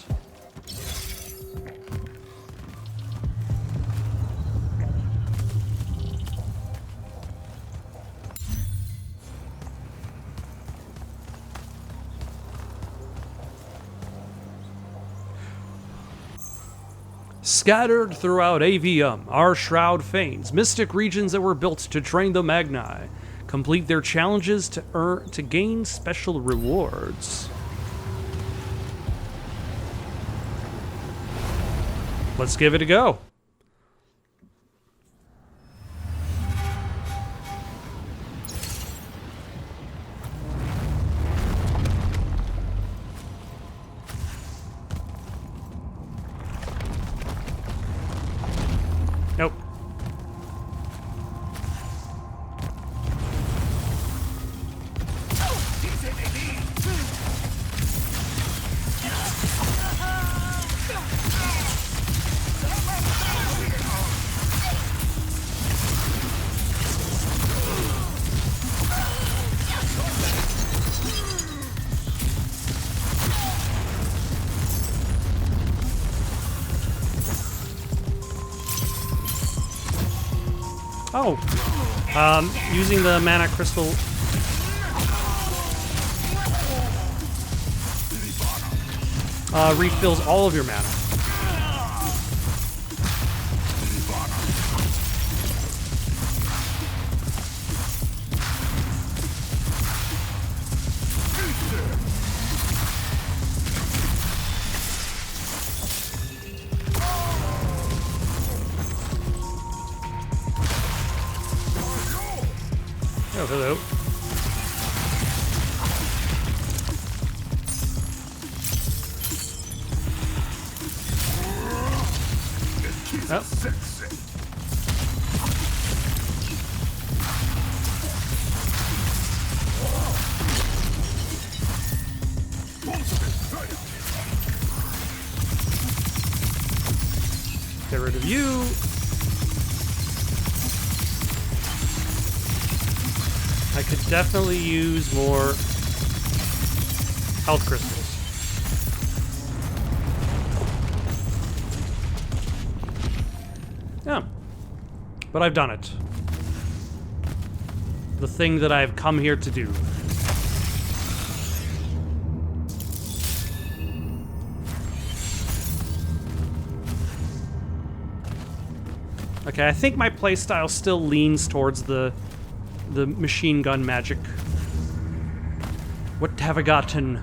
Scattered throughout Aveum are Shroud Fanes, mystic regions that were built to train the Magni. Complete their challenges to gain special rewards. Let's give it a go. Nope. Oh, using the mana crystal. Refills all of your mana. hello. Oh. Get rid of you. I could definitely use more health crystals. Yeah. But I've done it. The thing that I've come here to do. Okay, I think my playstyle still leans towards the machine gun magic. What have I gotten?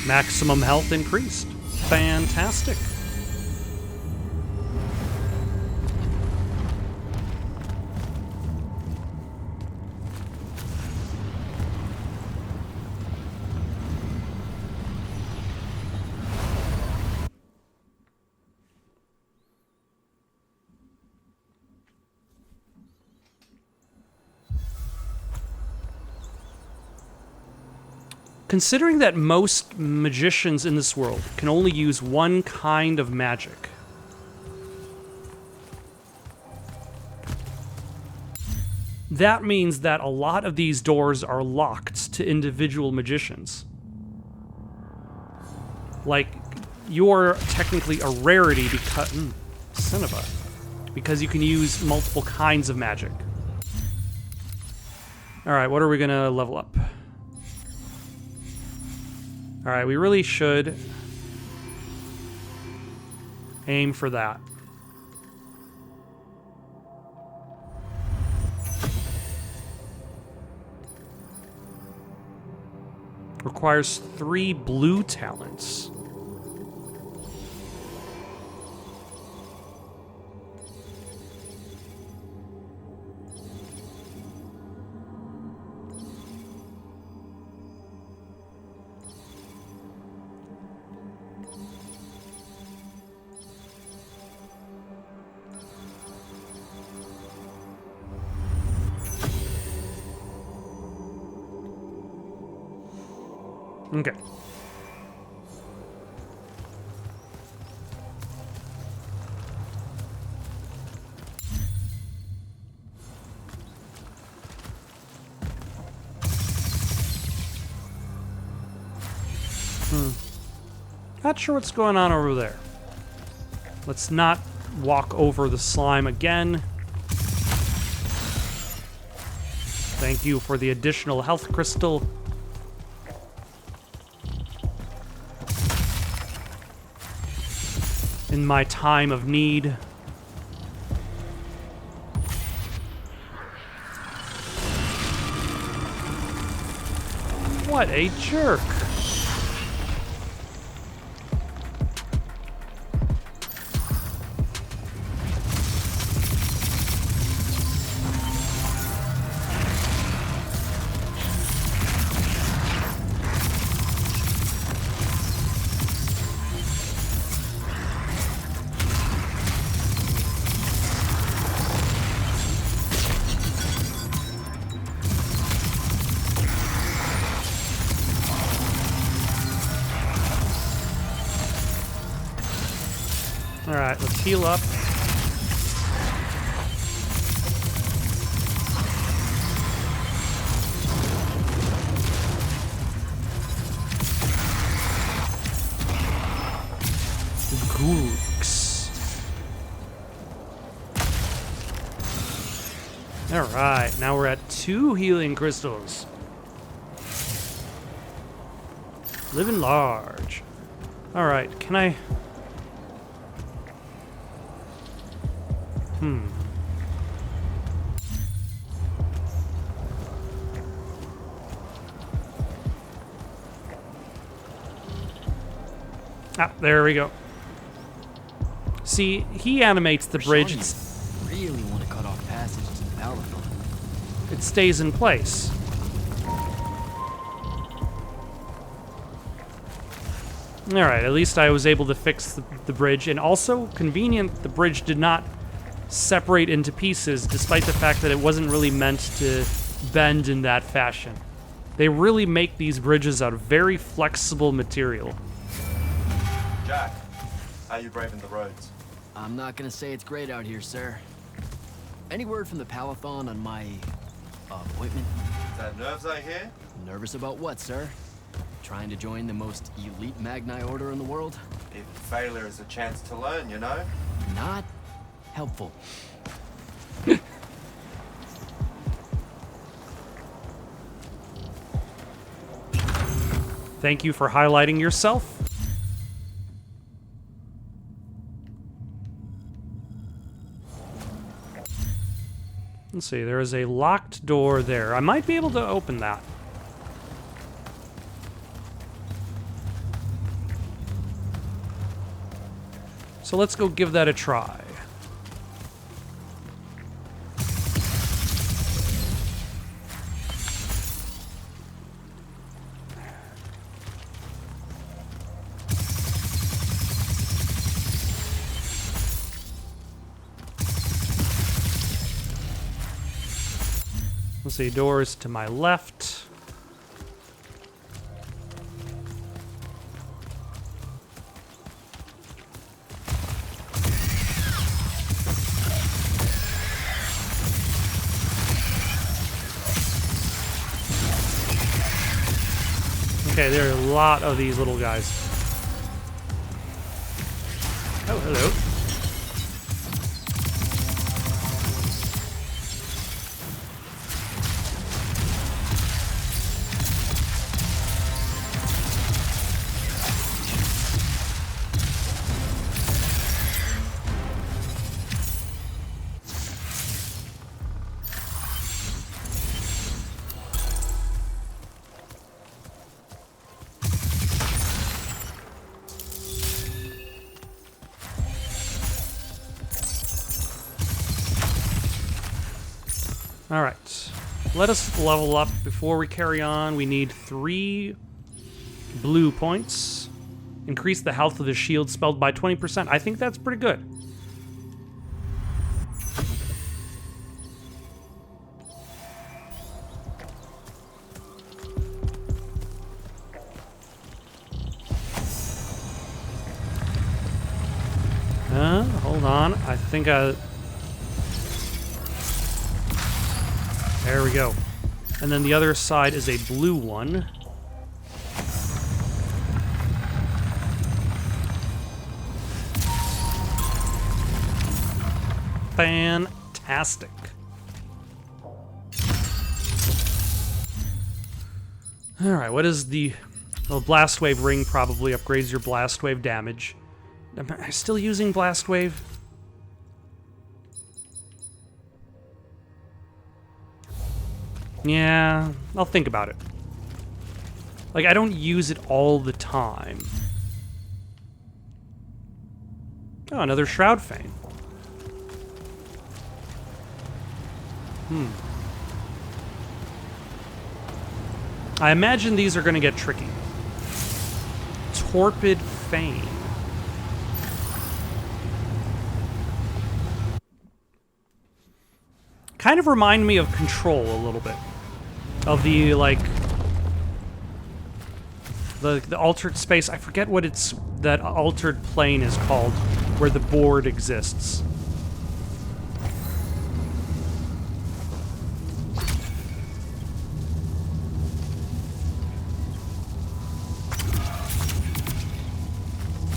Maximum health increased. Fantastic. Considering that most magicians in this world can only use one kind of magic, that means that a lot of these doors are locked to individual magicians. Like, you're technically a rarity because... son of a... because you can use multiple kinds of magic. Alright, what are we gonna level up? Alright, we really should aim for that. Requires 3 blue talents. Okay. Not sure what's going on over there. Let's not walk over the slime again. Thank you for the additional health crystal. In my time of need. What a jerk. Alright, let's heal up. Gooks. Alright, now we're at 2 healing crystals. Living large. Alright, can I... Ah, there we go. See, he animates the bridge. Really want to cut off passage to the Palaphon. It stays in place. Alright, at least I was able to fix the bridge. And also, convenient, the bridge did not separate into pieces, despite the fact that it wasn't really meant to bend in that fashion. They really make these bridges out of very flexible material. Jack, how you braving the roads? I'm not gonna say it's great out here, sir. Any word from the Palaphon on my appointment? Is that nerves I hear? Nervous about what, sir? Trying to join the most elite Magni order in the world? If failure is a chance to learn, you know? Not helpful. Thank you for highlighting yourself. Let's see, there is a locked door there. I might be able to open that. So let's go give that a try. Let's see, doors to my left. Okay, there are a lot of these little guys. Oh, hello. All right, let us level up. Before we carry on, we need 3 blue points. Increase the health of the shield spelled by 20%. I think that's pretty good. Hold on. I think there we go. And then the other side is a blue one. Fantastic. Alright, what is the... Well, Blast Wave Ring probably upgrades your Blast Wave damage. Am I still using Blast Wave? Yeah, I'll think about it. Like, I don't use it all the time. Oh, another Shroud Fane. I imagine these are going to get tricky. Torpid Fane. Kind of remind me of Control a little bit. Of the, like... The altered space. I forget what it's... That altered plane is called, where the board exists.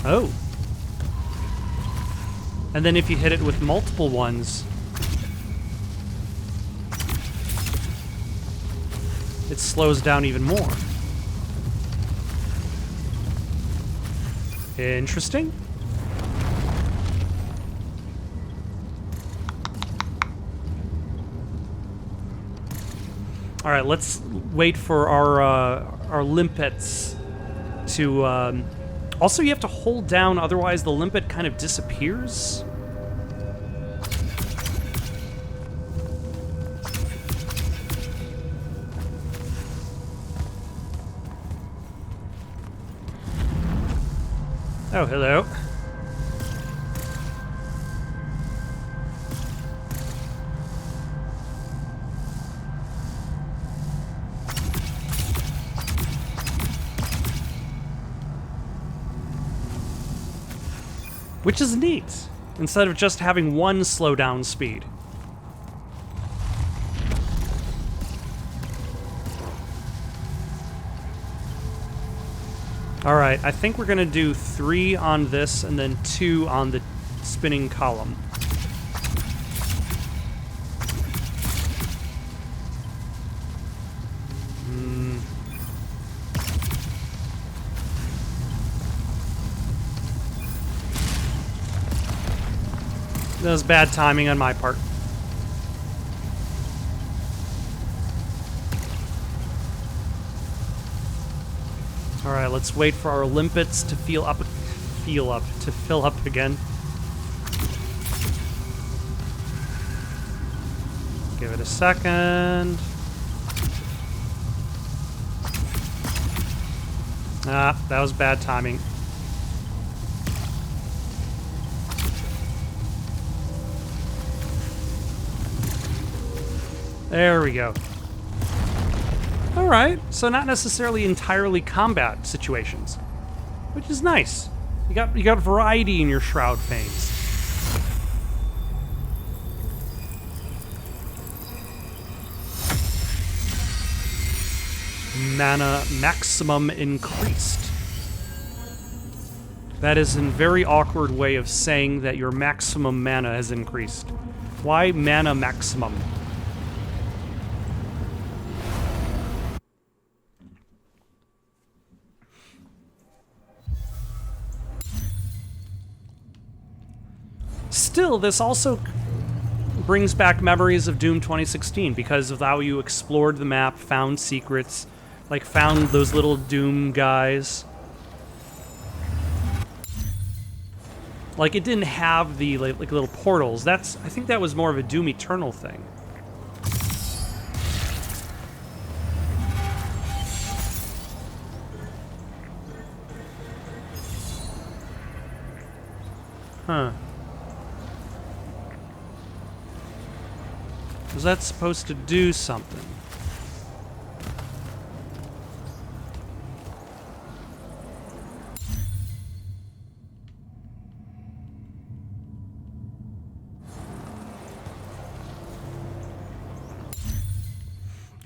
Oh. And then if you hit it with multiple ones... it slows down even more. Interesting. All right, let's wait for our limpets to Also, you have to hold down, otherwise the limpet kind of disappears. Oh, hello. Which is neat, instead of just having one slowdown speed. Alright, I think we're gonna do 3 on this and then 2 on the spinning column. That was bad timing on my part. All right, let's wait for our limpets to fill up again. Give it a second. Ah, that was bad timing. There we go. All right, so not necessarily entirely combat situations, which is nice. You got variety in your Shroud Fanes. Mana maximum increased. That is a very awkward way of saying that your maximum mana has increased. Why mana maximum? Still, this also brings back memories of Doom 2016 because of how you explored the map, found secrets, like found those little Doom guys. Like, it didn't have the like little portals. I think that was more of a Doom Eternal thing. Huh. Was that supposed to do something?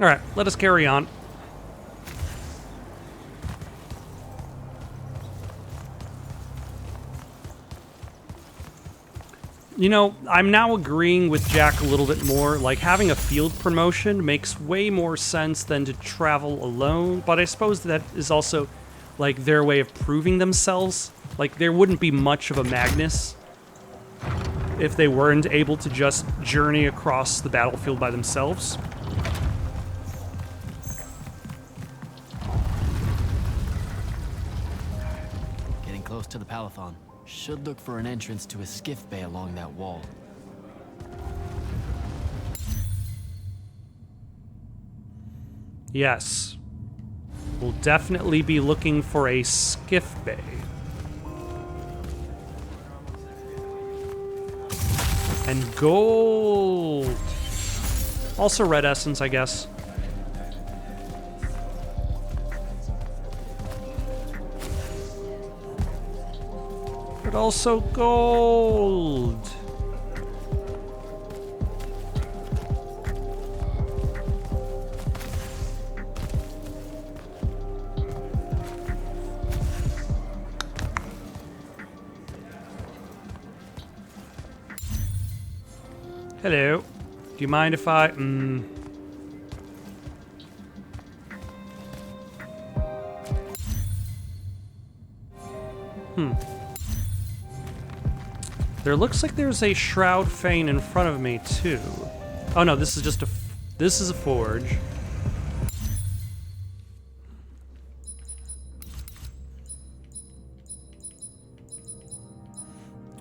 All right, let us carry on. You know, I'm now agreeing with Jack a little bit more. Like, having a field promotion makes way more sense than to travel alone, but I suppose that is also, like, their way of proving themselves. Like, there wouldn't be much of a Magnus if they weren't able to just journey across the battlefield by themselves. Getting close to the Palathon. Should look for an entrance to a skiff bay along that wall. Yes. We'll definitely be looking for a skiff bay. And gold. Also red essence, I guess. But also gold. Hello. Do you mind if I... There looks like there's a Shroud Fane in front of me, too. Oh no, this is just a... This is a forge.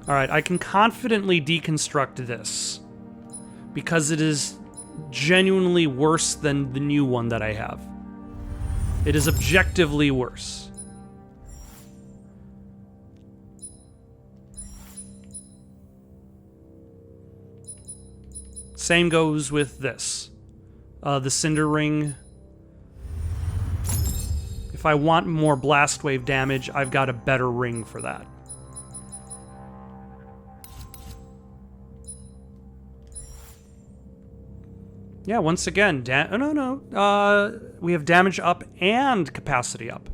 Alright, I can confidently deconstruct this. Because it is genuinely worse than the new one that I have. It is objectively worse. Same goes with this. The Cinder Ring. If I want more blast wave damage, I've got a better ring for that. Yeah, once again, we have damage up and capacity up.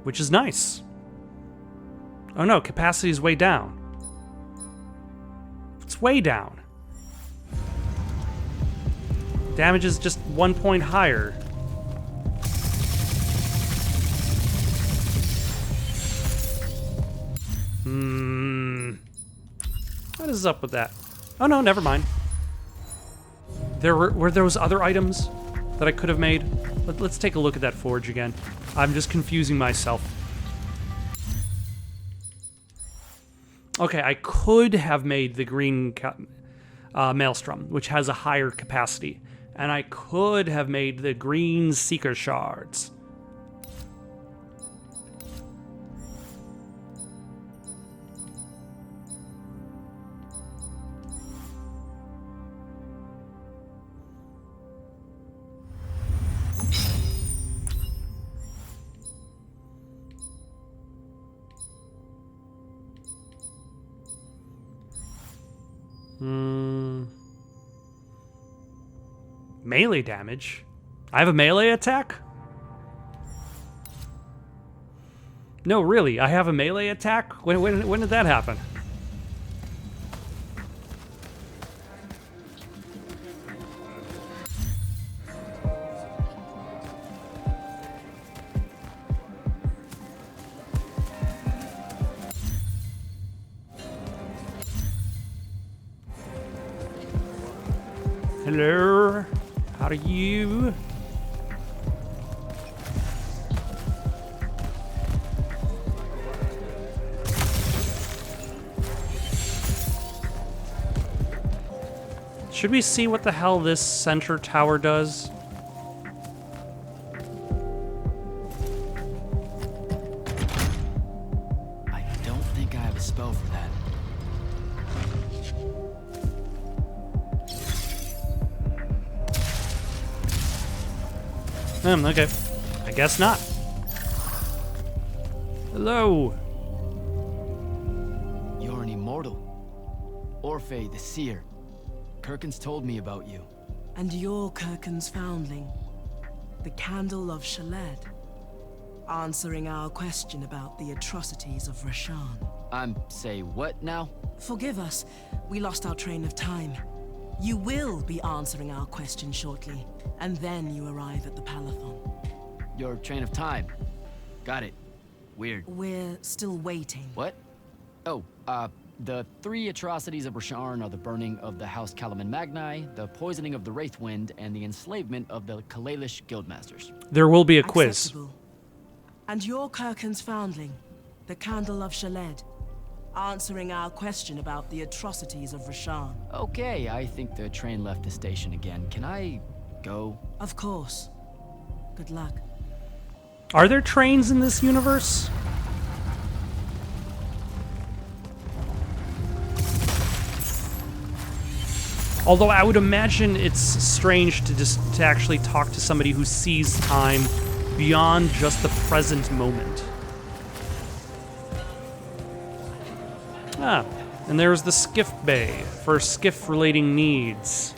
Which is nice. Oh no, capacity is way down. It's way down. Damage is just 1 point higher. What is up with that? Oh no, never mind. There were those other items that I could have made. Let's take a look at that forge again. I'm just confusing myself. Okay, I could have made the green maelstrom, which has a higher capacity. And I could have made the green seeker shards. Melee damage? I have a melee attack? No, really, I have a melee attack? When did that happen? Hello? How are you? Should we see what the hell this center tower does? I don't think I have a spell for that. Okay. I guess not. Hello. You're an immortal. Orphe the Seer. Kirkins told me about you. And you're Kirkin's foundling, the Candle of Shaled, answering our question about the atrocities of Rasharn. Say what now? Forgive us, we lost our train of time. You will be answering our question shortly, and then you arrive at the Palathon. Your train of time. Got it. Weird. We're still waiting. What? Oh, the 3 atrocities of Rasharn are the burning of the House Kalaman Magni, the poisoning of the Wraithwind, and the enslavement of the Kalalish Guildmasters. There will be a quiz. Acceptable. And you're Kirkin's foundling, the Candle of Shaled, answering our question about the atrocities of Rasharn. Okay, I think the train left the station again. Can I go? Of course. Good luck. Are there trains in this universe? Although I would imagine it's strange to actually talk to somebody who sees time beyond just the present moment. Ah, and there's the skiff bay for skiff-relating needs.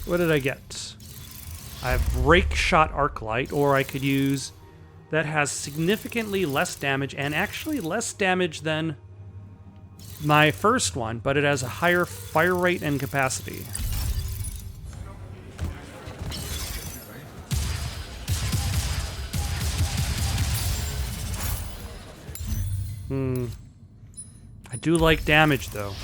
What did I get? I have Rake Shot Arclight, or I could use... That has significantly less damage, and actually less damage than my first one, but it has a higher fire rate and capacity. I do like damage, though.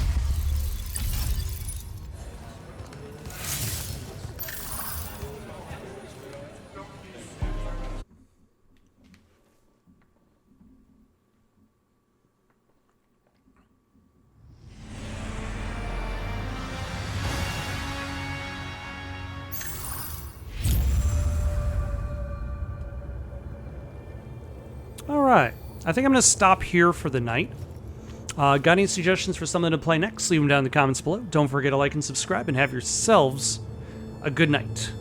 Alright, I think I'm going to stop here for the night. Got any suggestions for something to play next? Leave them down in the comments below. Don't forget to like and subscribe, and have yourselves a good night.